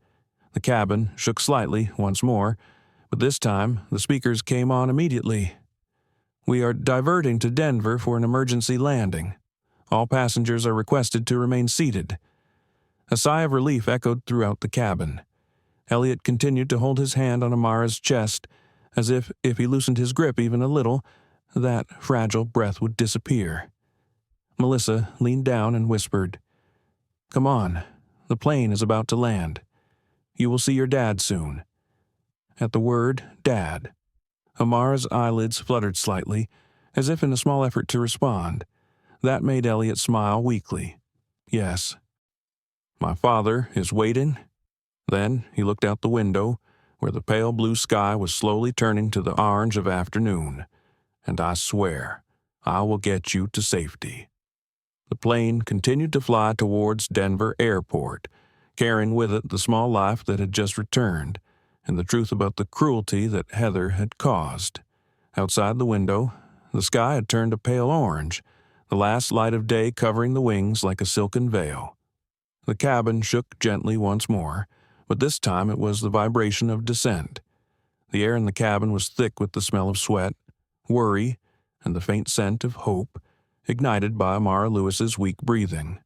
The cabin shook slightly once more, but this time the speakers came on immediately. "We are diverting to Denver for an emergency landing. All passengers are requested to remain seated." A sigh of relief echoed throughout the cabin. Elliot continued to hold his hand on Amara's chest, as if he loosened his grip even a little, that fragile breath would disappear. Melissa leaned down and whispered, "Come on, the plane is about to land. You will see your dad soon." At the word "dad," Amara's eyelids fluttered slightly, as if in a small effort to respond. That made Elliot smile weakly. "Yes. My father is waiting." Then he looked out the window, where the pale blue sky was slowly turning to the orange of afternoon. "And I swear, I will get you to safety." The plane continued to fly towards Denver Airport, carrying with it the small life that had just returned, and the truth about the cruelty that Heather had caused. Outside the window, the sky had turned a pale orange, the last light of day covering the wings like a silken veil. The cabin shook gently once more, but this time it was the vibration of descent. The air in the cabin was thick with the smell of sweat, worry, and the faint scent of hope, ignited by Amara Lewis's weak breathing.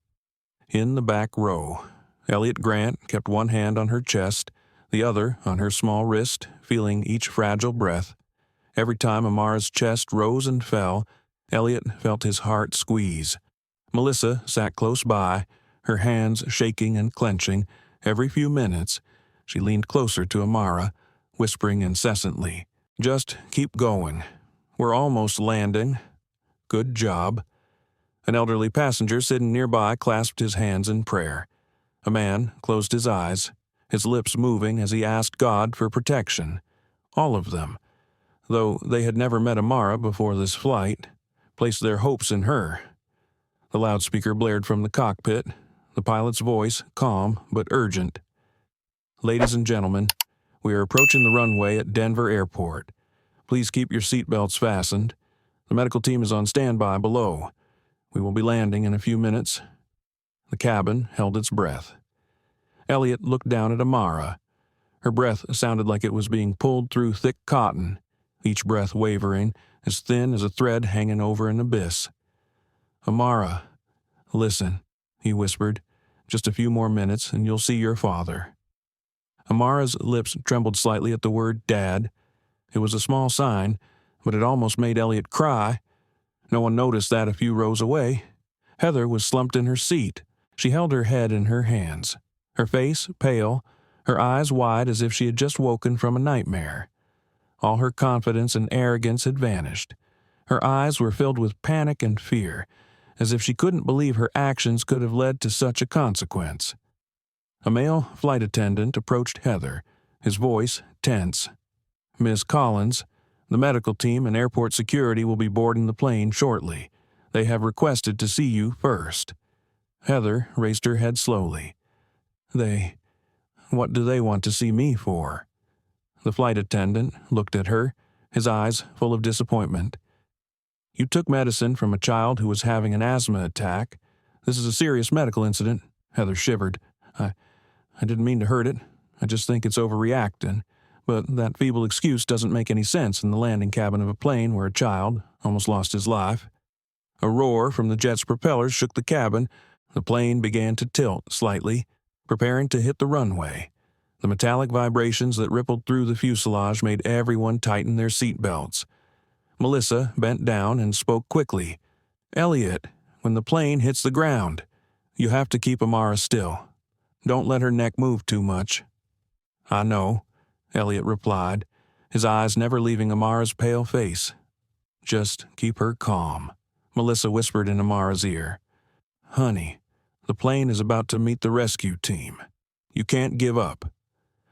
In the back row, Elliot Grant kept one hand on her chest, the other on her small wrist, feeling each fragile breath. Every time Amara's chest rose and fell, Elliot felt his heart squeeze. Melissa sat close by, her hands shaking and clenching. Every few minutes, she leaned closer to Amara, whispering incessantly, "Just keep going. We're almost landing. Good job." An elderly passenger sitting nearby clasped his hands in prayer. A man closed his eyes, his lips moving as he asked God for protection. All of them. Though they had never met Amara before this flight, placed their hopes in her. The loudspeaker blared from the cockpit, the pilot's voice calm but urgent. "Ladies and gentlemen, we are approaching the runway at Denver Airport. Please keep your seatbelts fastened. The medical team is on standby below. We will be landing in a few minutes." The cabin held its breath. Elliot looked down at Amara. Her breath sounded like it was being pulled through thick cotton, each breath wavering, as thin as a thread hanging over an abyss. "Amara, listen," he whispered. "Just a few more minutes and you'll see your father." Amara's lips trembled slightly at the word Dad. It was a small sign, but it almost made Elliot cry. No one noticed that a few rows away. Heather was slumped in her seat. She held her head in her hands, her face pale, her eyes wide as if she had just woken from a nightmare. All her confidence and arrogance had vanished. Her eyes were filled with panic and fear, as if she couldn't believe her actions could have led to such a consequence. A male flight attendant approached Heather, his voice tense. "Miss Collins, the medical team and airport security will be boarding the plane shortly. They have requested to see you first." Heather raised her head slowly. What do they want to see me for?" The flight attendant looked at her, his eyes full of disappointment. "You took medicine from a child who was having an asthma attack. This is a serious medical incident." Heather shivered. I didn't mean to hurt it. I just think it's overreacting. But that feeble excuse doesn't make any sense in the landing cabin of a plane where a child almost lost his life." A roar from the jet's propellers shook the cabin. The plane began to tilt slightly, preparing to hit the runway. The metallic vibrations that rippled through the fuselage made everyone tighten their seat belts. Melissa bent down and spoke quickly. "Elliot, when the plane hits the ground, you have to keep Amara still. Don't let her neck move too much." "I know," Elliot replied, his eyes never leaving Amara's pale face. "Just keep her calm," Melissa whispered in Amara's ear. "Honey, the plane is about to meet the rescue team. You can't give up."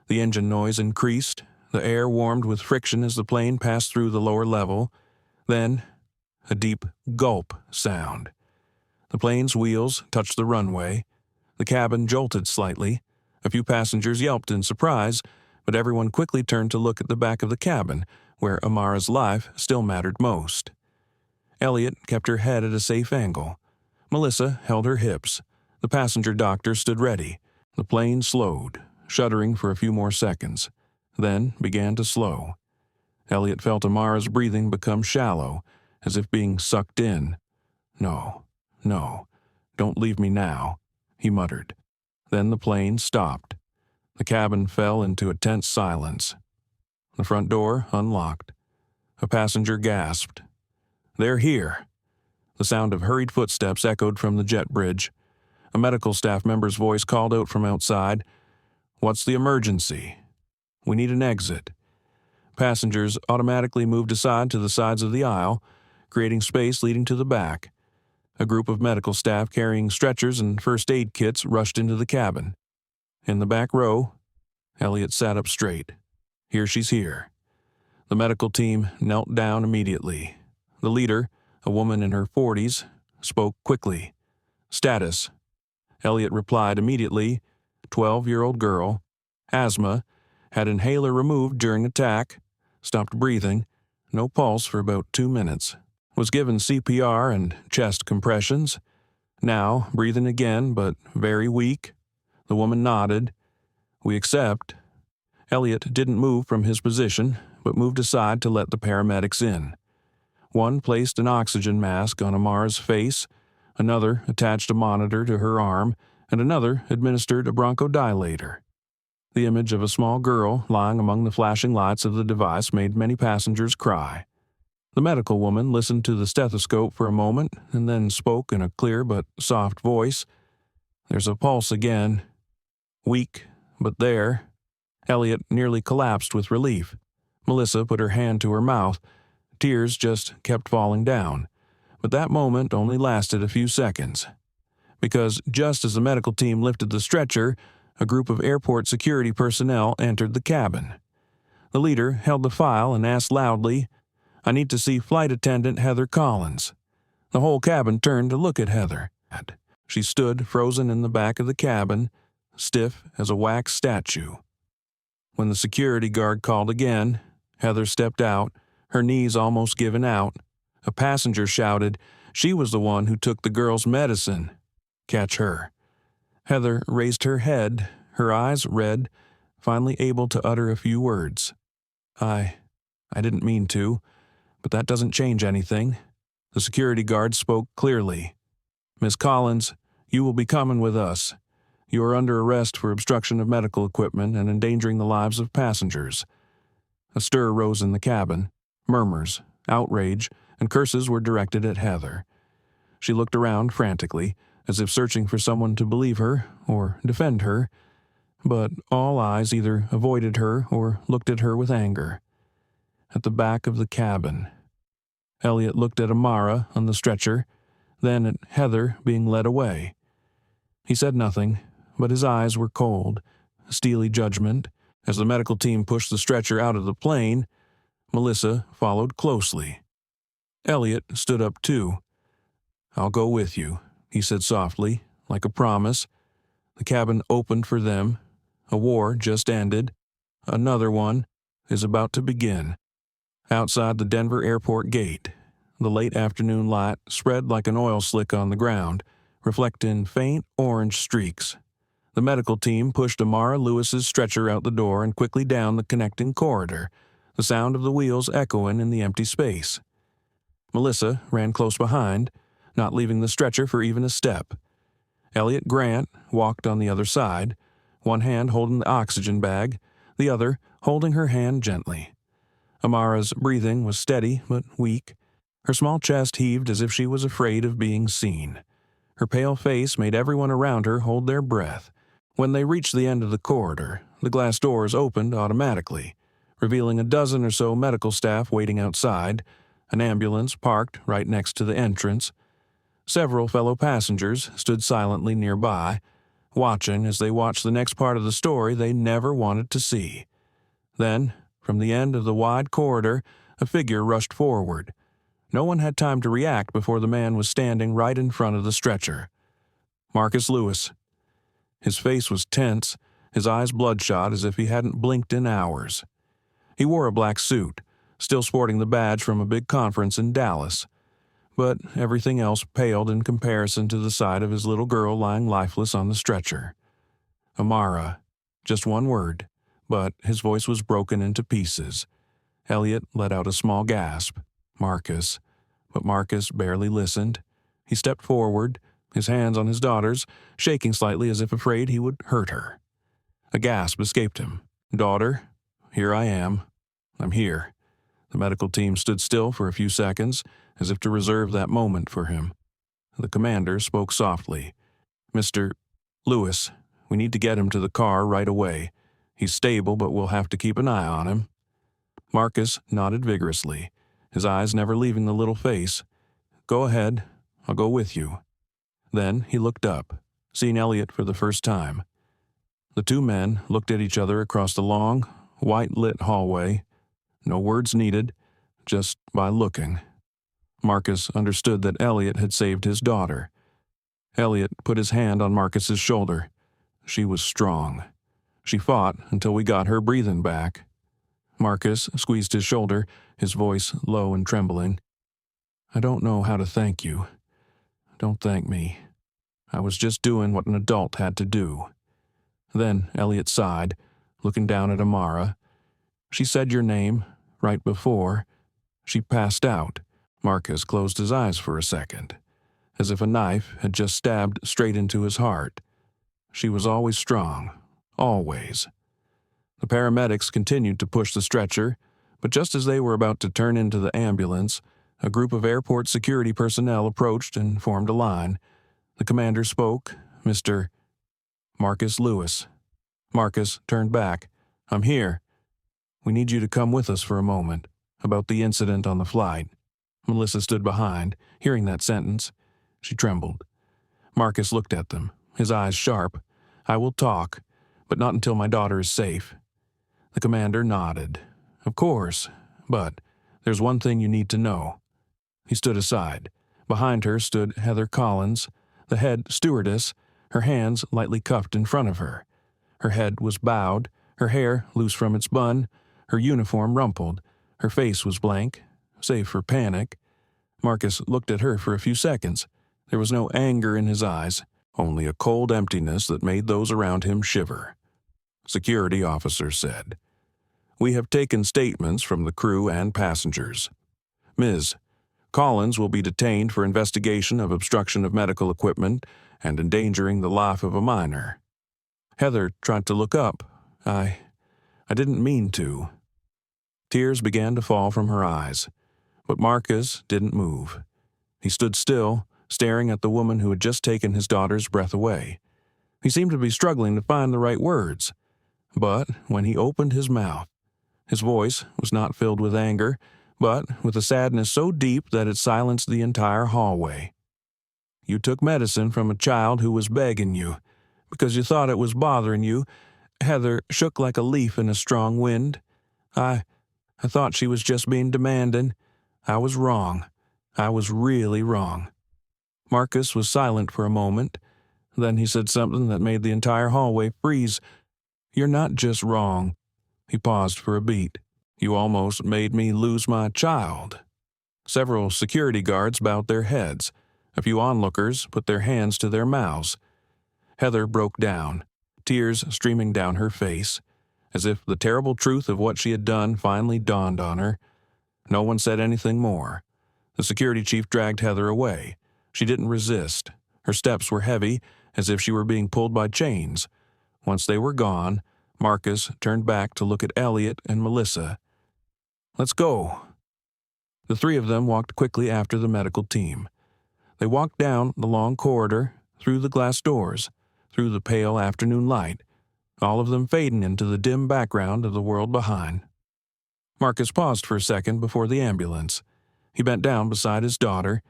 The engine noise increased. The air warmed with friction as the plane passed through the lower level. Then, a deep gulp sound. The plane's wheels touched the runway. The cabin jolted slightly. A few passengers yelped in surprise, but everyone quickly turned to look at the back of the cabin, where Amara's life still mattered most. Elliot kept her head at a safe angle. Melissa held her hips. The passenger doctor stood ready. The plane slowed, shuddering for a few more seconds, then began to slow. Elliot felt Amara's breathing become shallow, as if being sucked in. No, don't leave me now," he muttered. Then the plane stopped. The cabin fell into a tense silence. The front door unlocked. A passenger gasped. "They're here." The sound of hurried footsteps echoed from the jet bridge. A medical staff member's voice called out from outside. "What's the emergency?" "We need an exit." Passengers automatically moved aside to the sides of the aisle, creating space leading to the back. A group of medical staff carrying stretchers and first aid kits rushed into the cabin. In the back row, Elliot sat up straight. "Here she's here." The medical team knelt down immediately. The leader, a woman in her 40s, spoke quickly. "Status." Elliot replied immediately. 12-year-old girl. Asthma. Had inhaler removed during attack. Stopped breathing. No pulse for about 2 minutes. Was given CPR and chest compressions. Now breathing again, but very weak. The woman nodded. "We accept." Elliot didn't move from his position, but moved aside to let the paramedics in. One placed an oxygen mask on Amara's face, another attached a monitor to her arm, and another administered a bronchodilator. The image of a small girl lying among the flashing lights of the device made many passengers cry. The medical woman listened to the stethoscope for a moment and then spoke in a clear but soft voice. "There's a pulse again. Weak, but there." Elliot nearly collapsed with relief. Melissa put her hand to her mouth. Tears just kept falling down. But that moment only lasted a few seconds. Because just as the medical team lifted the stretcher, a group of airport security personnel entered the cabin. The leader held the file and asked loudly, "I need to see Flight Attendant Heather Collins." The whole cabin turned to look at Heather. She stood frozen in the back of the cabin, stiff as a wax statue. When the security guard called again, Heather stepped out, her knees almost given out. A passenger shouted she was the one who took the girl's medicine. Catch her. Heather raised her head, her eyes red, finally able to utter a few words. I didn't mean to, but that doesn't change anything. The security guard spoke clearly. Miss Collins, you will be coming with us. You are under arrest for obstruction of medical equipment and endangering the lives of passengers. A stir rose in the cabin. Murmurs, outrage, and curses were directed at Heather. She looked around frantically, as if searching for someone to believe her or defend her, but all eyes either avoided her or looked at her with anger. At the back of the cabin, Elliot looked at Amara on the stretcher, then at Heather being led away. He said nothing, but his eyes were cold, steely judgment. As the medical team pushed the stretcher out of the plane, Melissa followed closely. Elliot stood up too. I'll go with you, he said softly, like a promise. The cabin opened for them. A war just ended. Another one is about to begin. Outside the Denver airport gate, the late afternoon light spread like an oil slick on the ground, reflecting faint orange streaks. The medical team pushed Amara Lewis's stretcher out the door and quickly down the connecting corridor, the sound of the wheels echoing in the empty space. Melissa ran close behind, not leaving the stretcher for even a step. Elliot Grant walked on the other side, one hand holding the oxygen bag, the other holding her hand gently. Amara's breathing was steady but weak. Her small chest heaved as if she was afraid of being seen. Her pale face made everyone around her hold their breath. When they reached the end of the corridor, the glass doors opened automatically, revealing a dozen or so medical staff waiting outside, an ambulance parked right next to the entrance. Several fellow passengers stood silently nearby, watching as they watched the next part of the story they never wanted to see. Then, from the end of the wide corridor, a figure rushed forward. No one had time to react before the man was standing right in front of the stretcher. Marcus Lewis. His face was tense, his eyes bloodshot as if he hadn't blinked in hours. He wore a black suit, still sporting the badge from a big conference in Dallas. But everything else paled in comparison to the sight of his little girl lying lifeless on the stretcher. Amara. Just one word, but his voice was broken into pieces. Elliot let out a small gasp. Marcus. But Marcus barely listened. He stepped forward, his hands on his daughter's, shaking slightly as if afraid he would hurt her. A gasp escaped him. Daughter, here I am. I'm here. The medical team stood still for a few seconds, as if to reserve that moment for him. The commander spoke softly. Mr. Lewis, we need to get him to the car right away. He's stable, but we'll have to keep an eye on him. Marcus nodded vigorously, his eyes never leaving the little face. Go ahead, I'll go with you. Then he looked up, seeing Elliot for the first time. The two men looked at each other across the long, white-lit hallway. No words needed, just by looking. Marcus understood that Elliot had saved his daughter. Elliot put his hand on Marcus's shoulder. She was strong. She fought until we got her breathing back. Marcus squeezed his shoulder, his voice low and trembling. I don't know how to thank you. Don't thank me. I was just doing what an adult had to do. Then Elliot sighed, looking down at Amara. She said your name, right before. She passed out. Marcus closed his eyes for a second, as if a knife had just stabbed straight into his heart. She was always strong. Always. The paramedics continued to push the stretcher, but just as they were about to turn into the ambulance, a group of airport security personnel approached and formed a line. The commander spoke, Mr. Marcus Lewis. Marcus turned back. I'm here. We need you to come with us for a moment, about the incident on the flight. Melissa stood behind, hearing that sentence. She trembled. Marcus looked at them, his eyes sharp. I will talk, but not until my daughter is safe. The commander nodded. Of course, but there's one thing you need to know. He stood aside, Behind her stood Heather Collins, the head stewardess, her hands lightly cupped in front of her. Her head was bowed, her hair loose from its bun, her uniform rumpled. Her face was blank, save for panic. Marcus looked at her for a few seconds. There was no anger in his eyes, only a cold emptiness that made those around him shiver. Security officer said, "We have taken statements from the crew and passengers. Ms. Collins will be detained for investigation of obstruction of medical equipment and endangering the life of a minor." Heather tried to look up. I didn't mean to." Tears began to fall from her eyes, but Marcus didn't move. He stood still, staring at the woman who had just taken his daughter's breath away. He seemed to be struggling to find the right words, but when he opened his mouth, his voice was not filled with anger, but with a sadness so deep that it silenced the entire hallway. "You took medicine from a child who was begging you, because you thought it was bothering you." Heather shook like a leaf in a strong wind. I thought she was just being demanding. I was wrong. I was really wrong." Marcus was silent for a moment. Then he said something that made the entire hallway freeze. "You're not just wrong." He paused for a beat. "You almost made me lose my child." Several security guards bowed their heads. A few onlookers put their hands to their mouths. Heather broke down, tears streaming down her face, as if the terrible truth of what she had done finally dawned on her. No one said anything more. The security chief dragged Heather away. She didn't resist. Her steps were heavy, as if she were being pulled by chains. Once they were gone, Marcus turned back to look at Elliot and Melissa. "Let's go." The three of them walked quickly after the medical team. They walked down the long corridor, through the glass doors, through the pale afternoon light, all of them fading into the dim background of the world behind. Marcus paused for a second before the ambulance. He bent down beside his daughter.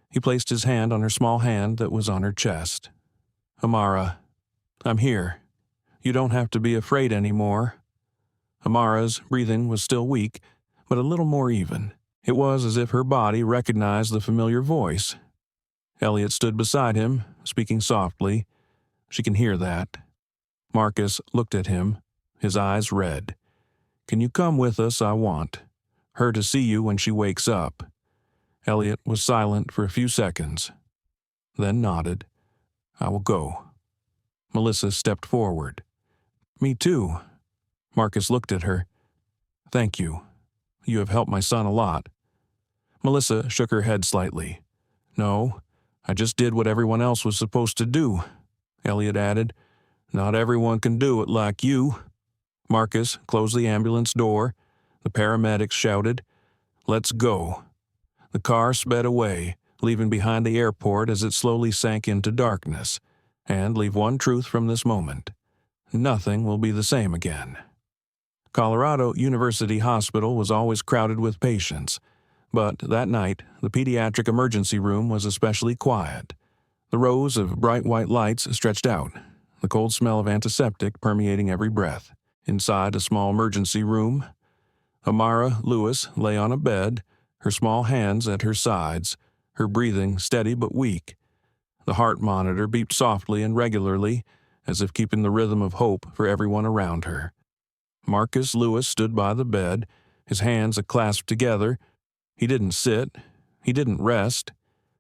He placed his hand on her small hand that was on her chest. "Amara, I'm here. You don't have to be afraid anymore." Amara's breathing was still weak, but a little more even. It was as if her body recognized the familiar voice. Elliot stood beside him, speaking softly. She can hear that. Marcus looked at him, his eyes red. "Can you come with us? I want her to see you when she wakes up." Elliot was silent for a few seconds, then nodded. "I will go." Melissa stepped forward. "Me too." Marcus looked at her. "Thank you. You have helped my son a lot." Melissa shook her head slightly. "No, I just did what everyone else was supposed to do." Elliot added, "Not everyone can do it like you." Marcus closed the ambulance door. The paramedics shouted, "Let's go." The car sped away, leaving behind the airport as it slowly sank into darkness. And leave one truth from this moment: nothing will be the same again. Colorado University Hospital was always crowded with patients, but that night the pediatric emergency room was especially quiet. The rows of bright white lights stretched out, the cold smell of antiseptic permeating every breath. Inside a small emergency room, Amara Lewis lay on a bed, her small hands at her sides, her breathing steady but weak. The heart monitor beeped softly and regularly, as if keeping the rhythm of hope for everyone around her. Marcus Lewis stood by the bed, his hands clasped together. He didn't sit. He didn't rest.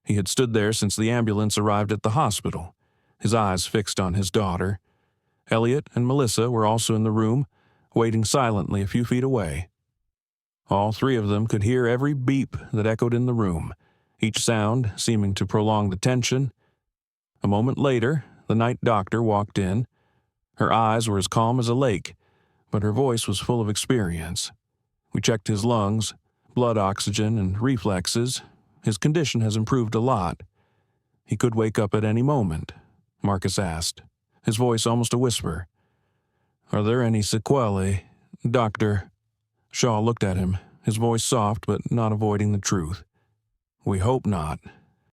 He had stood there since the ambulance arrived at the hospital, his eyes fixed on his daughter. Elliot and Melissa were also in the room, waiting silently a few feet away. All three of them could hear every beep that echoed in the room, each sound seeming to prolong the tension. A moment later, the night doctor walked in. Her eyes were as calm as a lake, but her voice was full of experience. "We checked his lungs, blood oxygen, and reflexes. His condition has improved a lot." "He could wake up at any moment?" Marcus asked, his voice almost a whisper. "Are there any sequelae, Doctor?" Shaw looked at him, his voice soft but not avoiding the truth. "We hope not,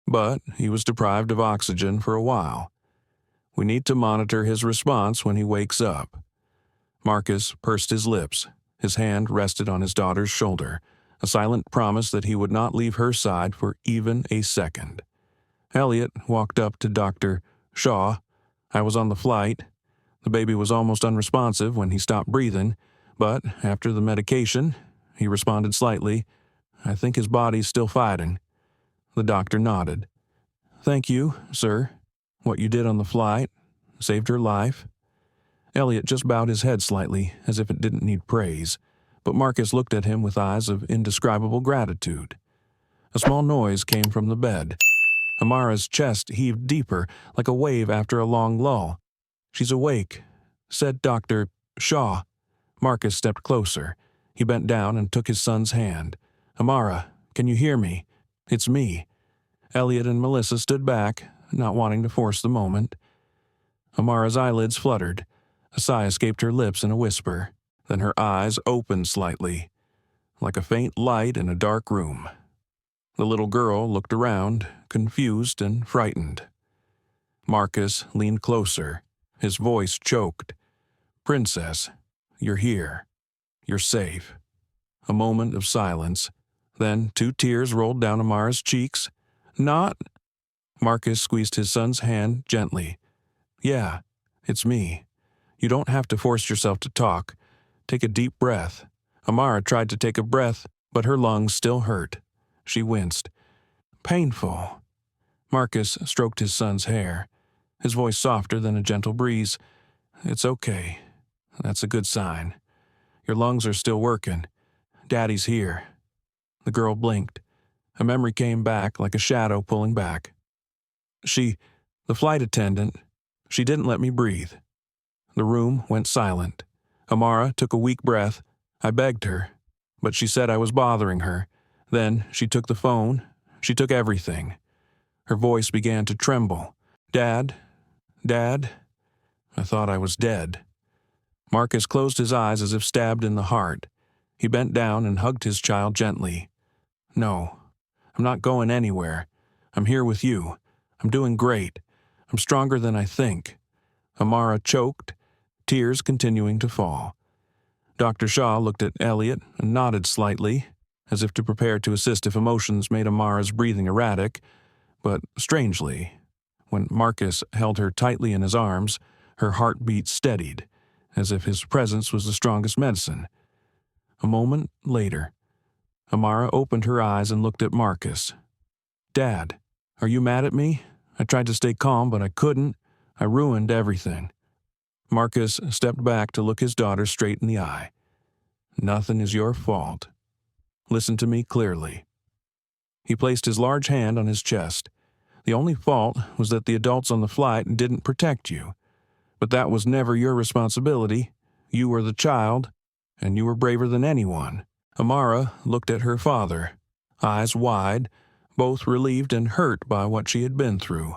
but he was deprived of oxygen for a while. We need to monitor his response when he wakes up." Marcus pursed his lips. His hand rested on his daughter's shoulder, a silent promise that he would not leave her side for even a second. Elliot walked up to Dr. Shaw. I was on the flight. The baby was almost unresponsive when he stopped breathing, but after the medication, he responded slightly. I think his body's still fighting. The doctor nodded. Thank you, sir. What you did on the flight saved her life. Elliot just bowed his head slightly, as if it didn't need praise, but Marcus looked at him with eyes of indescribable gratitude. A small noise came from the bed. Amara's chest heaved deeper, like a wave after a long lull. She's awake, said Dr. Shaw. Marcus stepped closer. He bent down and took his son's hand. Amara, can you hear me? It's me. Elliot and Melissa stood back, not wanting to force the moment. Amara's eyelids fluttered. A sigh escaped her lips in a whisper. Then her eyes opened slightly, like a faint light in a dark room. The little girl looked around, confused and frightened. Marcus leaned closer. His voice choked. Princess, you're here. You're safe. A moment of silence. Then 2 tears rolled down Amara's cheeks. Not... Marcus squeezed his son's hand gently. Yeah, it's me. You don't have to force yourself to talk. Take a deep breath. Amara tried to take a breath, but her lungs still hurt. She winced. Painful. Marcus stroked his son's hair, his voice softer than a gentle breeze. It's okay. That's a good sign. Your lungs are still working. Daddy's here. The girl blinked. A memory came back like a shadow pulling back. The flight attendant, she didn't let me breathe. The room went silent. Amara took a weak breath. I begged her, but she said I was bothering her. Then she took the phone. She took everything. Her voice began to tremble. Dad? Dad? I thought I was dead. Marcus closed his eyes as if stabbed in the heart. He bent down and hugged his child gently. No, I'm not going anywhere. I'm here with you. I'm doing great. I'm stronger than I think. Amara choked, tears continuing to fall. Dr. Shaw looked at Elliot and nodded slightly, as if to prepare to assist if emotions made Amara's breathing erratic, but strangely, when Marcus held her tightly in his arms, her heartbeat steadied, as if his presence was the strongest medicine. A moment later, Amara opened her eyes and looked at Marcus. Dad, are you mad at me? I tried to stay calm, but I couldn't. I ruined everything. Marcus stepped back to look his daughter straight in the eye. Nothing is your fault. Listen to me clearly. He placed his large hand on his chest. The only fault was that the adults on the flight didn't protect you. But that was never your responsibility. You were the child, and you were braver than anyone. Amara looked at her father, eyes wide, both relieved and hurt by what she had been through.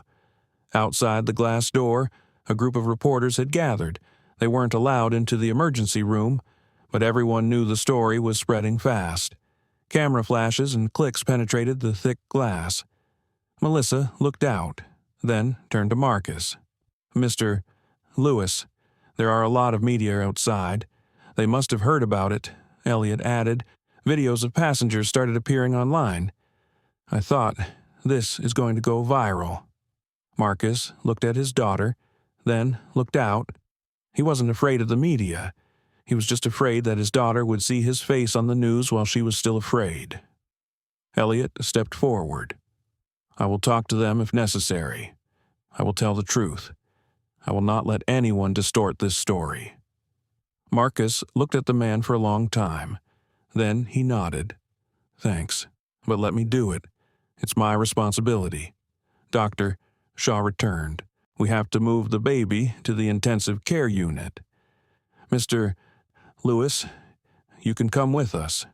Outside the glass door, a group of reporters had gathered. They weren't allowed into the emergency room, but everyone knew the story was spreading fast. Camera flashes and clicks penetrated the thick glass. Melissa looked out, then turned to Marcus. Mr. Lewis, there are a lot of media outside. They must have heard about it, Elliot added. Videos of passengers started appearing online. I thought, this is going to go viral. Marcus looked at his daughter, then looked out. He wasn't afraid of the media. He was just afraid that his daughter would see his face on the news while she was still afraid. Elliot stepped forward. I will talk to them if necessary. I will tell the truth. I will not let anyone distort this story. Marcus looked at the man for a long time. Then he nodded. Thanks, but let me do it. It's my responsibility. Doctor, Shaw returned. We have to move the baby to the intensive care unit. Mr. Lewis, you can come with us.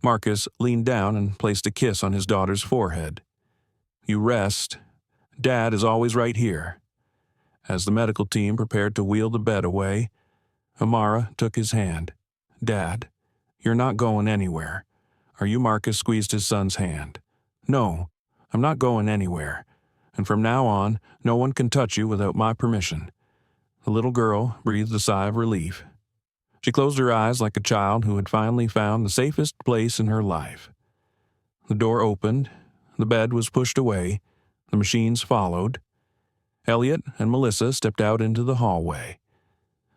Marcus leaned down and placed a kiss on his daughter's forehead. You rest. Dad is always right here. As the medical team prepared to wheel the bed away, Amara took his hand. Dad, you're not going anywhere. Are you? Marcus squeezed his son's hand. No, I'm not going anywhere. And from now on, no one can touch you without my permission. The little girl breathed a sigh of relief. She closed her eyes like a child who had finally found the safest place in her life. The door opened, the bed was pushed away, the machines followed. Elliot and Melissa stepped out into the hallway.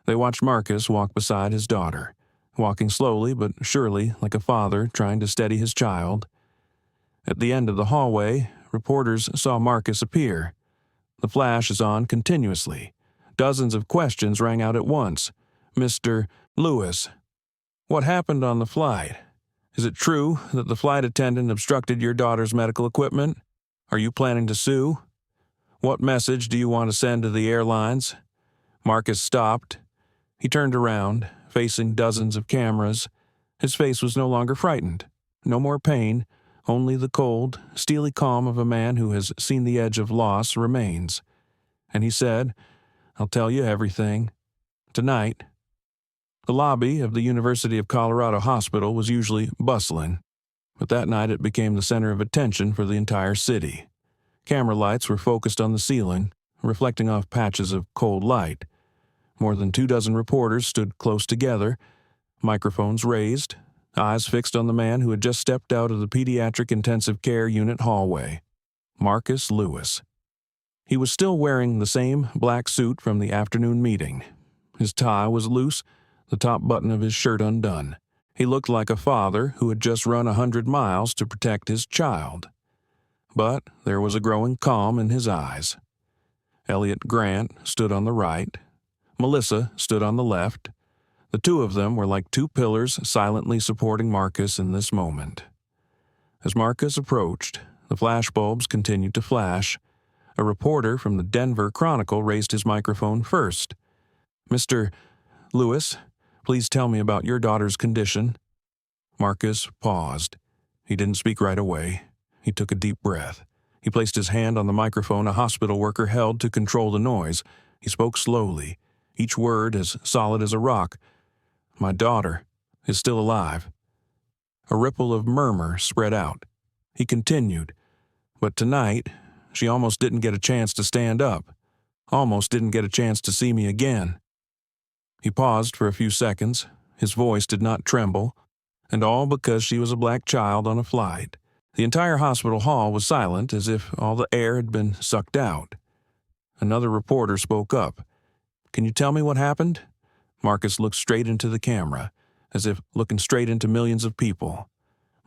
They watched Marcus walk beside his daughter, walking slowly but surely like a father trying to steady his child. At the end of the hallway, reporters saw Marcus appear. The flash is on continuously. Dozens of questions rang out at once. Mr. Lewis, what happened on the flight? Is it true that the flight attendant obstructed your daughter's medical equipment? Are you planning to sue? What message do you want to send to the airlines? Marcus stopped. He turned around, facing dozens of cameras. His face was no longer frightened. No more pain. Only the cold, steely calm of a man who has seen the edge of loss remains. And he said, I'll tell you everything. Tonight. The lobby of the University of Colorado Hospital was usually bustling, but that night it became the center of attention for the entire city. Camera lights were focused on the ceiling, reflecting off patches of cold light. More than 24 reporters stood close together, microphones raised, eyes fixed on the man who had just stepped out of the pediatric intensive care unit hallway, Marcus Lewis. He was still wearing the same black suit from the afternoon meeting. His tie was loose, the top button of his shirt undone. He looked like a father who had just run 100 miles to protect his child. But there was a growing calm in his eyes. Elliot Grant stood on the right. Melissa stood on the left. The two of them were like two pillars silently supporting Marcus in this moment. As Marcus approached, the flashbulbs continued to flash. A reporter from the Denver Chronicle raised his microphone first. Mr. Lewis, please tell me about your daughter's condition. Marcus paused. He didn't speak right away. He took a deep breath. He placed his hand on the microphone a hospital worker held to control the noise. He spoke slowly, each word as solid as a rock. My daughter is still alive. A ripple of murmur spread out. He continued, but tonight, she almost didn't get a chance to stand up, almost didn't get a chance to see me again. He paused for a few seconds. His voice did not tremble, and all because she was a black child on a flight. The entire hospital hall was silent, as if all the air had been sucked out. Another reporter spoke up. Can you tell me what happened? Marcus looked straight into the camera, as if looking straight into millions of people.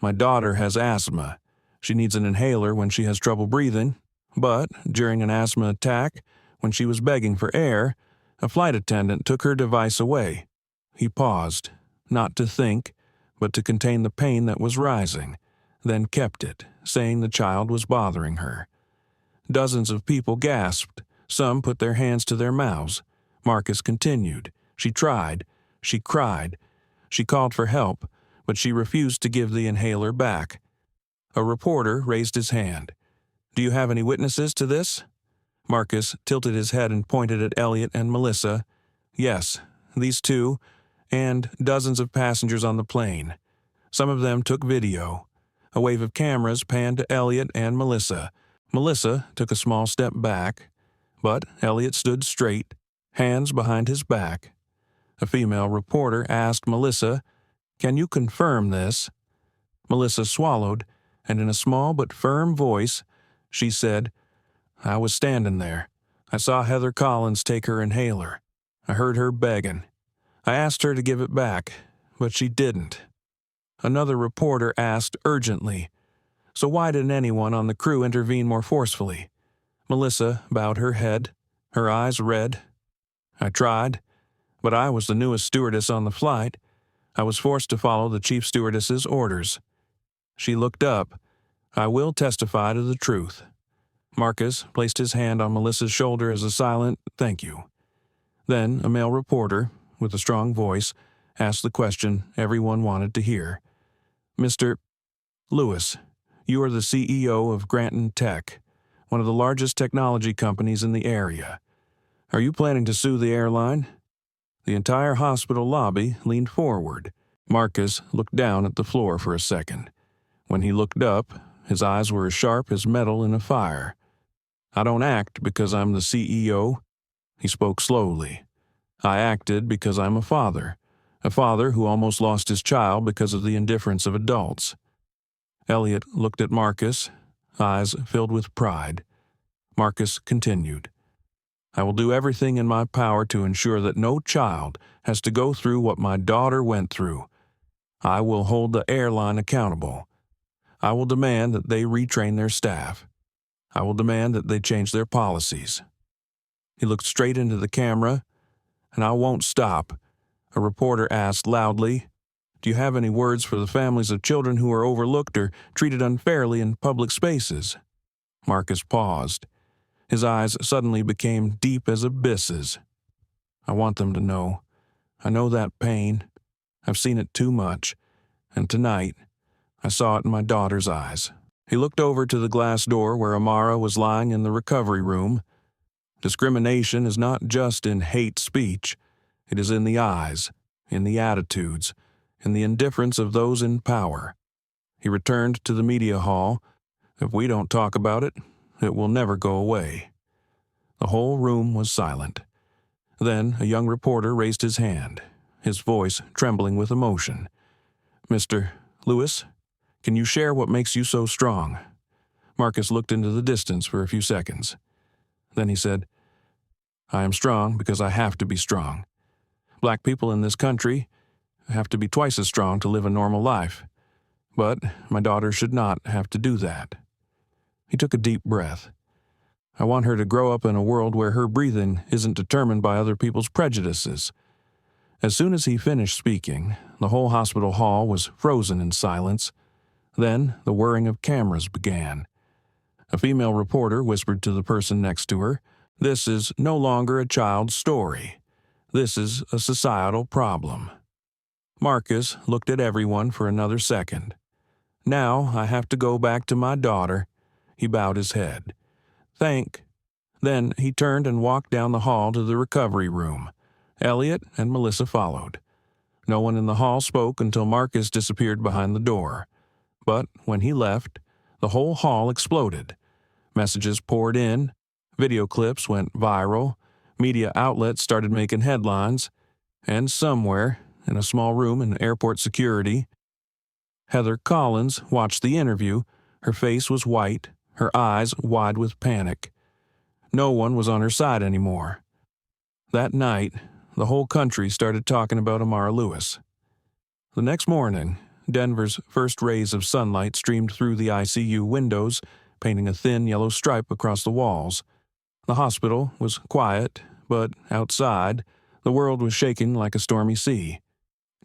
My daughter has asthma. She needs an inhaler when she has trouble breathing, but during an asthma attack, when she was begging for air, a flight attendant took her device away. He paused, not to think, but to contain the pain that was rising, then kept it, saying the child was bothering her. Dozens of people gasped. Some put their hands to their mouths. Marcus continued. She tried. She cried. She called for help, but she refused to give the inhaler back. A reporter raised his hand. Do you have any witnesses to this? Marcus tilted his head and pointed at Elliot and Melissa. Yes, these two, and dozens of passengers on the plane. Some of them took video. A wave of cameras panned to Elliot and Melissa. Melissa took a small step back, but Elliot stood straight, hands behind his back. A female reporter asked Melissa, Can you confirm this? Melissa swallowed, and in a small but firm voice, she said, I was standing there. I saw Heather Collins take her inhaler. I heard her begging. I asked her to give it back, but she didn't. Another reporter asked urgently, So why didn't anyone on the crew intervene more forcefully? Melissa bowed her head, her eyes red. I tried, but I was the newest stewardess on the flight. I was forced to follow the chief stewardess's orders. She looked up. I will testify to the truth. Marcus placed his hand on Melissa's shoulder as a silent thank you. Then a male reporter, with a strong voice, asked the question everyone wanted to hear. Mr. Lewis, you are the CEO of Grant Tech, one of the largest technology companies in the area. Are you planning to sue the airline? The entire hospital lobby leaned forward. Marcus looked down at the floor for a second. When he looked up, his eyes were as sharp as metal in a fire. I don't act because I'm the CEO. He spoke slowly. I acted because I'm a father A father who almost lost his child because of the indifference of adults. Elliot looked at Marcus, eyes filled with pride. Marcus continued, "I will do everything in my power to ensure that no child has to go through what my daughter went through. I will hold the airline accountable. I will demand that they retrain their staff. I will demand that they change their policies." He looked straight into the camera, "And I won't stop." A reporter asked loudly, "Do you have any words for the families of children who are overlooked or treated unfairly in public spaces?" Marcus paused. His eyes suddenly became deep as abysses. "I want them to know. I know that pain. I've seen it too much. And tonight, I saw it in my daughter's eyes." He looked over to the glass door where Amara was lying in the recovery room. Discrimination is not just in hate speech. It is in the eyes, in the attitudes, in the indifference of those in power. He returned to the media hall. If we don't talk about it, it will never go away. The whole room was silent. Then a young reporter raised his hand, his voice trembling with emotion. "Mr. Lewis, can you share what makes you so strong?" Marcus looked into the distance for a few seconds. Then he said, "I am strong because I have to be strong. Black people in this country have to be twice as strong to live a normal life. But my daughter should not have to do that." He took a deep breath. "I want her to grow up in a world where her breathing isn't determined by other people's prejudices." As soon as he finished speaking, the whole hospital hall was frozen in silence. Then the whirring of cameras began. A female reporter whispered to the person next to her, "This is no longer a child's story. This is a societal problem." Marcus looked at everyone for another second. "Now I have to go back to my daughter." He bowed his head. Then he turned and walked down the hall to the recovery room. Elliot and Melissa followed. No one in the hall spoke until Marcus disappeared behind the door. But when he left, the whole hall exploded. Messages poured in, video clips went viral, media outlets started making headlines, and somewhere, in a small room in airport security, Heather Collins watched the interview. Her face was white, her eyes wide with panic. No one was on her side anymore. That night, the whole country started talking about Amara Lewis. The next morning, Denver's first rays of sunlight streamed through the ICU windows, painting a thin yellow stripe across the walls. The hospital was quiet, but outside, the world was shaking like a stormy sea.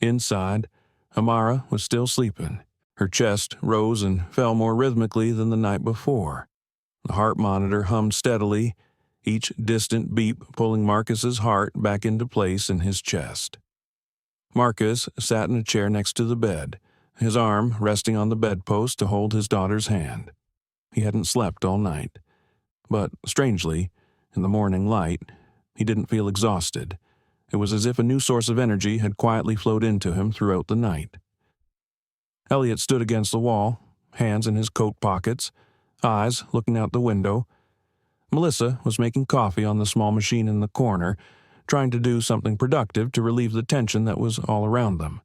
Inside, Amara was still sleeping. Her chest rose and fell more rhythmically than the night before. The heart monitor hummed steadily, each distant beep pulling Marcus's heart back into place in his chest. Marcus sat in a chair next to the bed, his arm resting on the bedpost to hold his daughter's hand. He hadn't slept all night. But, strangely, in the morning light, he didn't feel exhausted. It was as if a new source of energy had quietly flowed into him throughout the night. Elliot stood against the wall, hands in his coat pockets, eyes looking out the window. Melissa was making coffee on the small machine in the corner, trying to do something productive to relieve the tension that was all around them.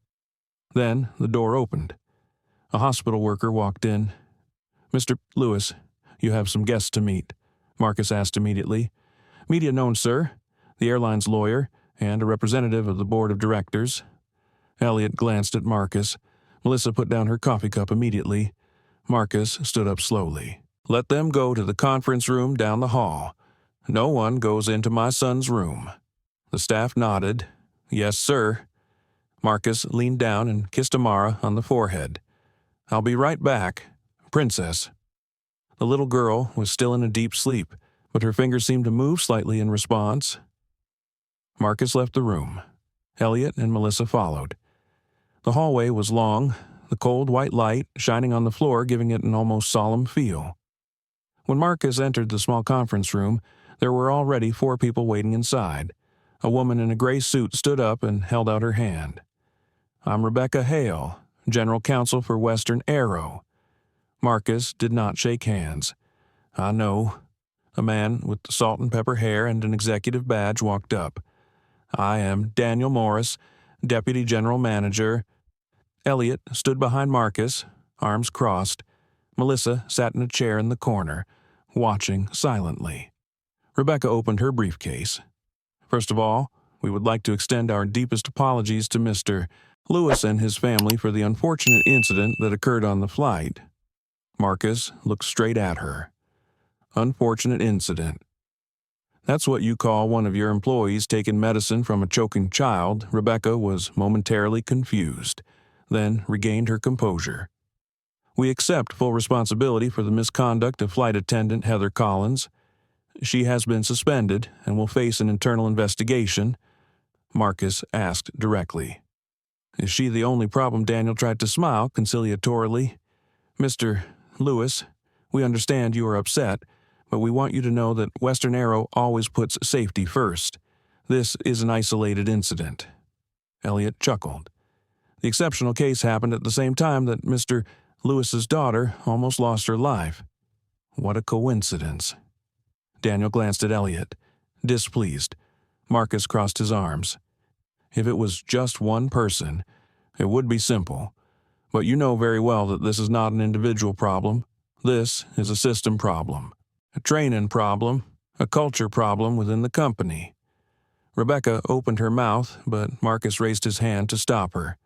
Then the door opened. A hospital worker walked in. "Mr. Lewis, you have some guests to meet," Marcus asked immediately. "Media known, sir, the airline's lawyer, and a representative of the board of directors." Elliot glanced at Marcus. Melissa put down her coffee cup immediately. Marcus stood up slowly. "Let them go to the conference room down the hall. No one goes into my son's room." The staff nodded. "Yes, sir." Marcus leaned down and kissed Amara on the forehead. "I'll be right back. Princess." The little girl was still in a deep sleep, but her fingers seemed to move slightly in response. Marcus left the room. Elliot and Melissa followed. The hallway was long, the cold white light shining on the floor giving it an almost solemn feel. When Marcus entered the small conference room, there were already 4 people waiting inside. A woman in a gray suit stood up and held out her hand. "I'm Rebecca Hale, General Counsel for Western Aero." Marcus did not shake hands. "I know." A man with salt and pepper hair and an executive badge walked up. "I am Daniel Morris, Deputy General Manager. Elliot stood behind Marcus, arms crossed. Melissa sat in a chair in the corner, watching silently. Rebecca opened her briefcase. First of all, we would like to extend our deepest apologies to Mr. Lewis and his family for the unfortunate incident that occurred on the flight. Marcus looked straight at her. Unfortunate incident. That's what you call one of your employees taking medicine from a choking child. Rebecca was momentarily confused, then regained her composure. We accept full responsibility for the misconduct of flight attendant Heather Collins. She has been suspended and will face an internal investigation. Marcus asked directly. Is she the only problem? Daniel tried to smile conciliatorily. Mr. Lewis, we understand you are upset, but we want you to know that Western Aero always puts safety first. This is an isolated incident. Elliot chuckled. The exceptional case happened at the same time that Mr. Lewis's daughter almost lost her life. What a coincidence. Daniel glanced at Elliot, displeased. Marcus crossed his arms. If it was just one person, it would be simple. But you know very well that this is not an individual problem. This is a system problem, a training problem, a culture problem within the company. Rebecca opened her mouth, but Marcus raised his hand to stop her.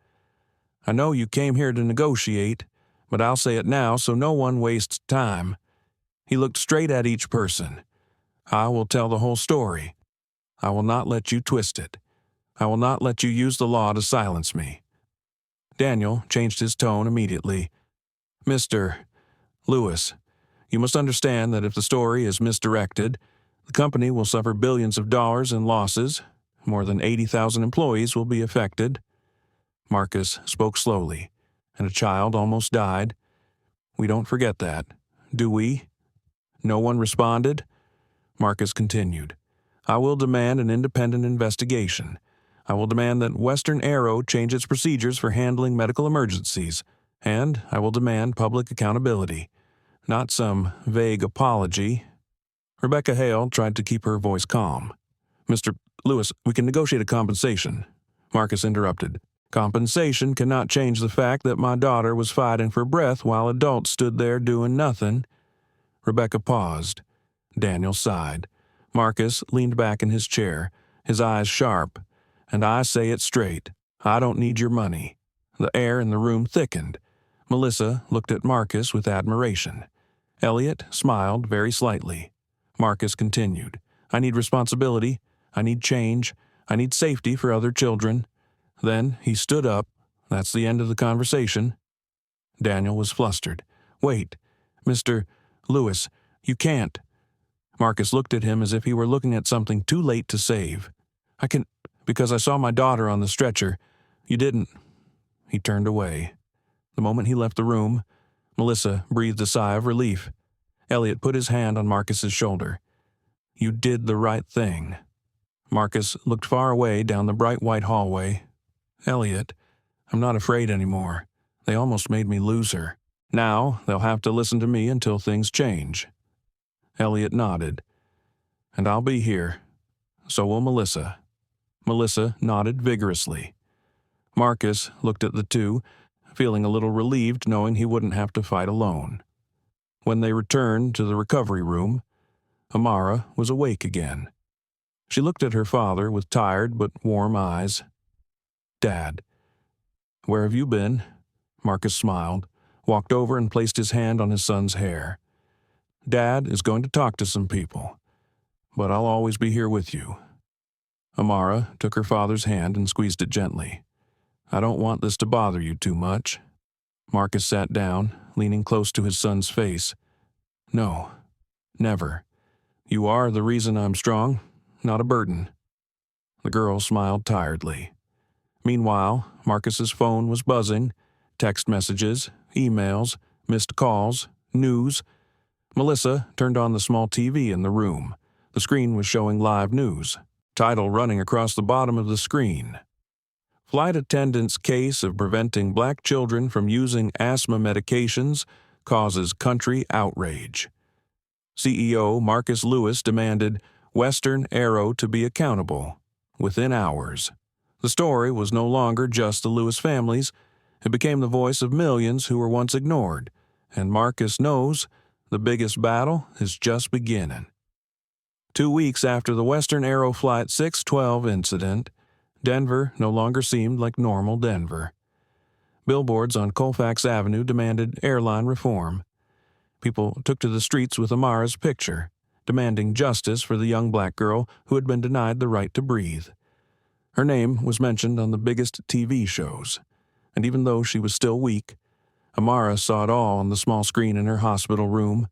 I know you came here to negotiate, but I'll say it now so no one wastes time. He looked straight at each person. I will tell the whole story. I will not let you twist it. I will not let you use the law to silence me. Daniel changed his tone immediately. Mr. Lewis, you must understand that if the story is misdirected, the company will suffer billions of dollars in losses. More than 80,000 employees will be affected. Marcus spoke slowly, and a child almost died. We don't forget that, do we? No one responded? Marcus continued. I will demand an independent investigation. I will demand that Western Aero change its procedures for handling medical emergencies, and I will demand public accountability, not some vague apology. Rebecca Hale tried to keep her voice calm. Mr. Lewis, we can negotiate a compensation. Marcus interrupted. Compensation cannot change the fact that my daughter was fighting for breath while adults stood there doing nothing. Rebecca paused. Daniel sighed. Marcus leaned back in his chair, his eyes sharp. And I say it straight. I don't need your money. The air in the room thickened. Melissa looked at Marcus with admiration. Elliot smiled very slightly. Marcus continued. I need responsibility. I need change. I need safety for other children. Then he stood up. That's the end of the conversation. Daniel was flustered. Wait, Mr. Lewis, you can't. Marcus looked at him as if he were looking at something too late to save. I can, because I saw my daughter on the stretcher. You didn't. He turned away. The moment he left the room, Melissa breathed a sigh of relief. Elliot put his hand on Marcus's shoulder. You did the right thing. Marcus looked far away down the bright white hallway. Elliot, I'm not afraid anymore. They almost made me lose her. Now they'll have to listen to me until things change. Elliot nodded. And I'll be here. So will Melissa. Melissa nodded vigorously. Marcus looked at the two, feeling a little relieved knowing he wouldn't have to fight alone. When they returned to the recovery room, Amara was awake again. She looked at her father with tired but warm eyes. Dad, where have you been? Marcus smiled, walked over and placed his hand on his son's hair. Dad is going to talk to some people, but I'll always be here with you. Amara took her father's hand and squeezed it gently. I don't want this to bother you too much. Marcus sat down, leaning close to his son's face. No, never. You are the reason I'm strong, not a burden. The girl smiled tiredly. Meanwhile, Marcus's phone was buzzing. Text messages, emails, missed calls, news. Melissa turned on the small TV in the room. The screen was showing live news. Title running across the bottom of the screen. Flight attendant's case of preventing black children from using asthma medications causes country outrage. CEO Marcus Lewis demanded Western Aero to be accountable within hours. The story was no longer just the Lewis family's. It became the voice of millions who were once ignored, and Marcus knows the biggest battle is just beginning. 2 weeks after the Western Aero Flight 612 incident, Denver no longer seemed like normal Denver. Billboards on Colfax Avenue demanded airline reform. People took to the streets with Amara's picture, demanding justice for the young black girl who had been denied the right to breathe. Her name was mentioned on the biggest TV shows, and even though she was still weak, Amara saw it all on the small screen in her hospital room,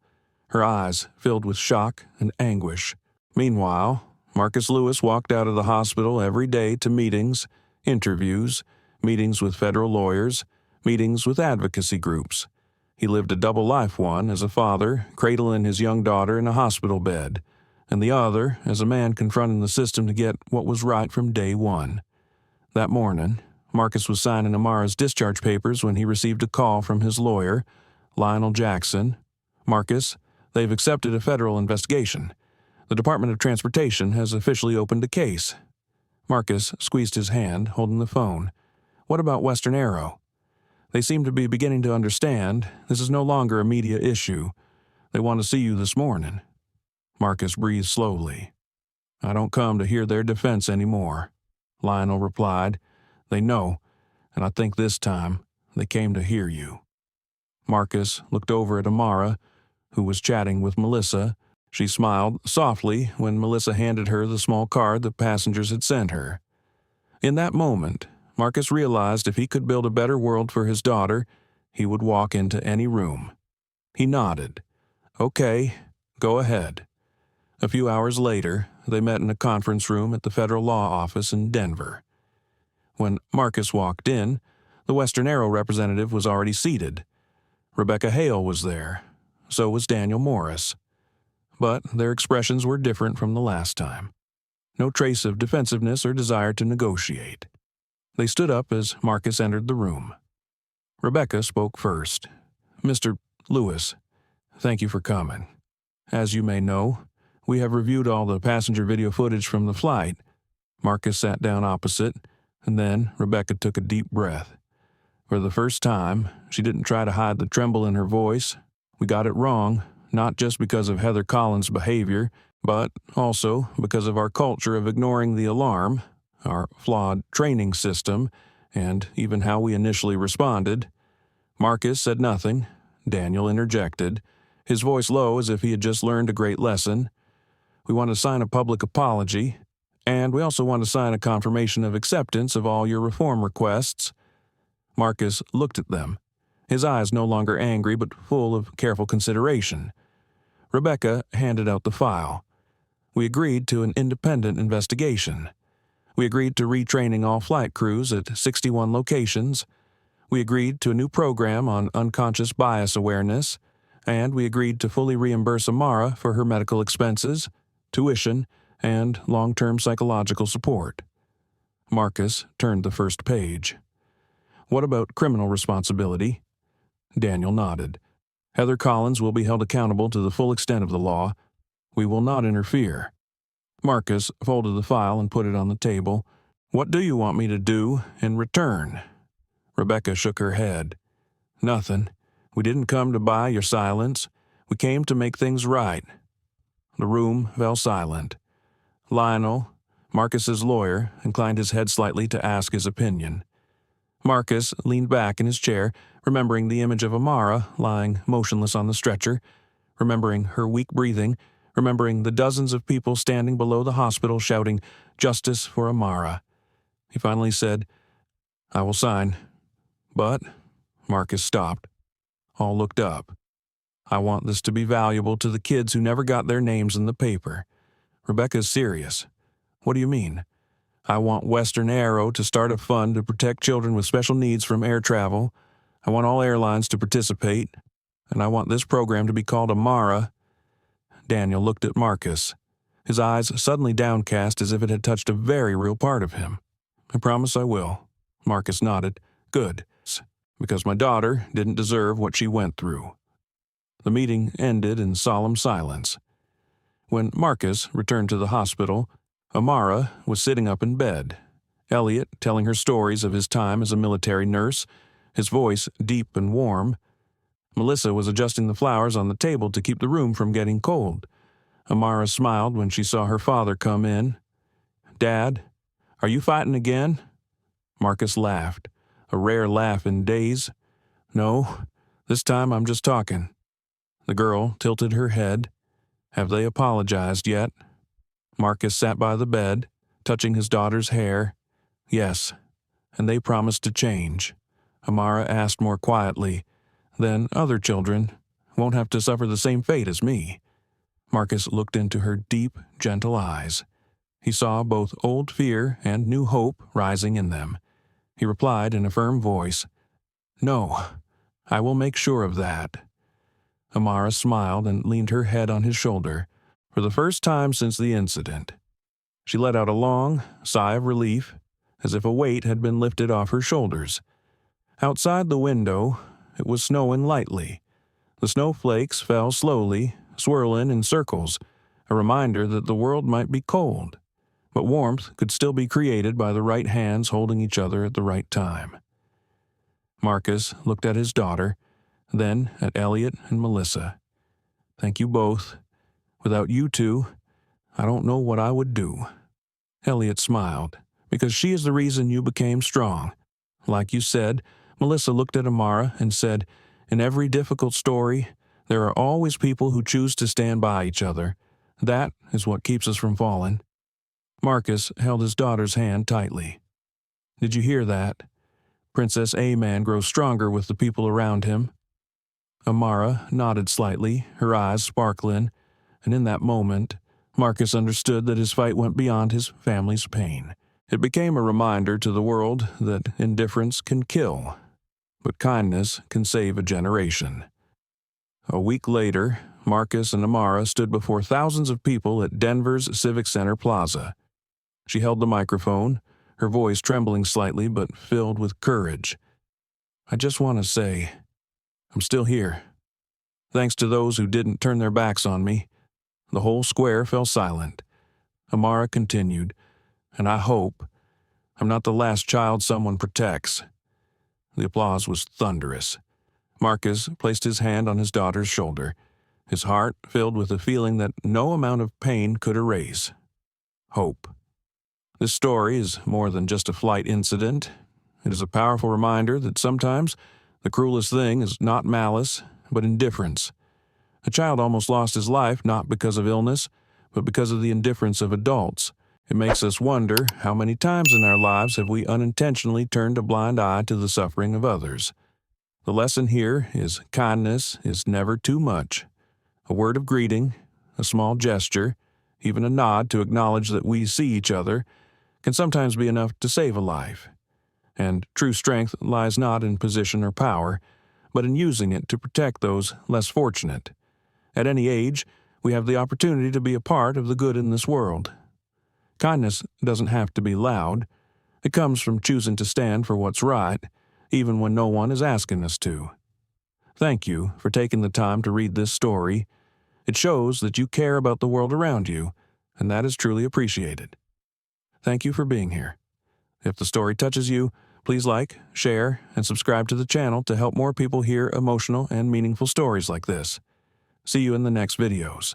her eyes filled with shock and anguish. Meanwhile, Marcus Lewis walked out of the hospital every day to meetings, interviews, meetings with federal lawyers, meetings with advocacy groups. He lived a double life, one as a father, cradling his young daughter in a hospital bed, and the other as a man confronting the system to get what was right from day one. That morning, Marcus was signing Amara's discharge papers when he received a call from his lawyer, Lionel Jackson. "Marcus, they've accepted a federal investigation. The Department of Transportation has officially opened a case." Marcus squeezed his hand, holding the phone. "What about Western Aero?" "They seem to be beginning to understand this is no longer a media issue. They want to see you this morning." Marcus breathed slowly. "I don't come to hear their defense anymore," Lionel replied. "They know, and I think this time they came to hear you." Marcus looked over at Amara, who was chatting with Melissa. She smiled softly when Melissa handed her the small card the passengers had sent her. In that moment, Marcus realized if he could build a better world for his daughter, he would walk into any room. He nodded. "Okay, go ahead." A few hours later, they met in a conference room at the federal law office in Denver. When Marcus walked in, the Western Aero representative was already seated. Rebecca Hale was there. So was Daniel Morris. But their expressions were different from the last time. No trace of defensiveness or desire to negotiate. They stood up as Marcus entered the room. Rebecca spoke first. "Mr. Lewis, thank you for coming. As you may know, we have reviewed all the passenger video footage from the flight." Marcus sat down opposite, and then Rebecca took a deep breath. For the first time, she didn't try to hide the tremble in her voice. "We got it wrong, not just because of Heather Collins' behavior, but also because of our culture of ignoring the alarm, our flawed training system, and even how we initially responded." Marcus said nothing. Daniel interjected, his voice low as if he had just learned a great lesson. "We want to sign a public apology, and we also want to sign a confirmation of acceptance of all your reform requests." Marcus looked at them, his eyes no longer angry but full of careful consideration. Rebecca handed out the file. "We agreed to an independent investigation. We agreed to retraining all flight crews at 61 locations. We agreed to a new program on unconscious bias awareness, and we agreed to fully reimburse Amara for her medical expenses, tuition, and long-term psychological support." Marcus turned the first page. "What about criminal responsibility?" Daniel nodded. "Heather Collins will be held accountable to the full extent of the law. We will not interfere." Marcus folded the file and put it on the table. "What do you want me to do in return?" Rebecca shook her head. "Nothing. We didn't come to buy your silence. We came to make things right." The room fell silent. Lionel, Marcus's lawyer, inclined his head slightly to ask his opinion. Marcus leaned back in his chair, remembering the image of Amara lying motionless on the stretcher, remembering her weak breathing, remembering the dozens of people standing below the hospital shouting, "Justice for Amara." He finally said, "I will sign." But Marcus stopped. All looked up. "I want this to be valuable to the kids who never got their names in the paper." Rebecca's serious. "What do you mean?" "I want Western Aero to start a fund to protect children with special needs from air travel. I want all airlines to participate, and I want this program to be called Amara." Daniel looked at Marcus, his eyes suddenly downcast as if it had touched a very real part of him. "I promise I will." Marcus nodded. "Good, because my daughter didn't deserve what she went through." The meeting ended in solemn silence. When Marcus returned to the hospital, Amara was sitting up in bed, Elliot telling her stories of his time as a military nurse, his voice deep and warm. Melissa was adjusting the flowers on the table to keep the room from getting cold. Amara smiled when she saw her father come in. "Dad, are you fighting again?" Marcus laughed, a rare laugh in days. "No, this time I'm just talking." The girl tilted her head. "Have they apologized yet?" Marcus sat by the bed, touching his daughter's hair. "Yes, and they promised to change." Amara asked more quietly. "Then other children won't have to suffer the same fate as me." Marcus looked into her deep, gentle eyes. He saw both old fear and new hope rising in them. He replied in a firm voice, "No, I will make sure of that." Amara smiled and leaned her head on his shoulder, for the first time since the incident. She let out a long sigh of relief, as if a weight had been lifted off her shoulders. Outside the window, it was snowing lightly. The snowflakes fell slowly, swirling in circles, a reminder that the world might be cold, but warmth could still be created by the right hands holding each other at the right time. Marcus looked at his daughter, then at Elliot and Melissa. "Thank you both. Without you two, I don't know what I would do." Elliot smiled, "Because she is the reason you became strong. Like you said," Melissa looked at Amara and said, "in every difficult story, there are always people who choose to stand by each other. That is what keeps us from falling." Marcus held his daughter's hand tightly. "Did you hear that? Princess A-Man grows stronger with the people around him." Amara nodded slightly, her eyes sparkling, and in that moment, Marcus understood that his fight went beyond his family's pain. It became a reminder to the world that indifference can kill, but kindness can save a generation. A week later, Marcus and Amara stood before thousands of people at Denver's Civic Center Plaza. She held the microphone, her voice trembling slightly but filled with courage. "I just want to say, I'm still here. Thanks to those who didn't turn their backs on me." The whole square fell silent. Amara continued, "And I hope I'm not the last child someone protects." The applause was thunderous. Marcus placed his hand on his daughter's shoulder, his heart filled with a feeling that no amount of pain could erase. Hope. This story is more than just a flight incident. It is a powerful reminder that sometimes the cruelest thing is not malice, but indifference. A child almost lost his life not because of illness, but because of the indifference of adults. It makes us wonder how many times in our lives have we unintentionally turned a blind eye to the suffering of others. The lesson here is kindness is never too much. A word of greeting, a small gesture, even a nod to acknowledge that we see each other, can sometimes be enough to save a life. And true strength lies not in position or power, but in using it to protect those less fortunate. At any age, we have the opportunity to be a part of the good in this world. Kindness doesn't have to be loud. It comes from choosing to stand for what's right, even when no one is asking us to. Thank you for taking the time to read this story. It shows that you care about the world around you, and that is truly appreciated. Thank you for being here. If the story touches you, please like, share, and subscribe to the channel to help more people hear emotional and meaningful stories like this. See you in the next videos.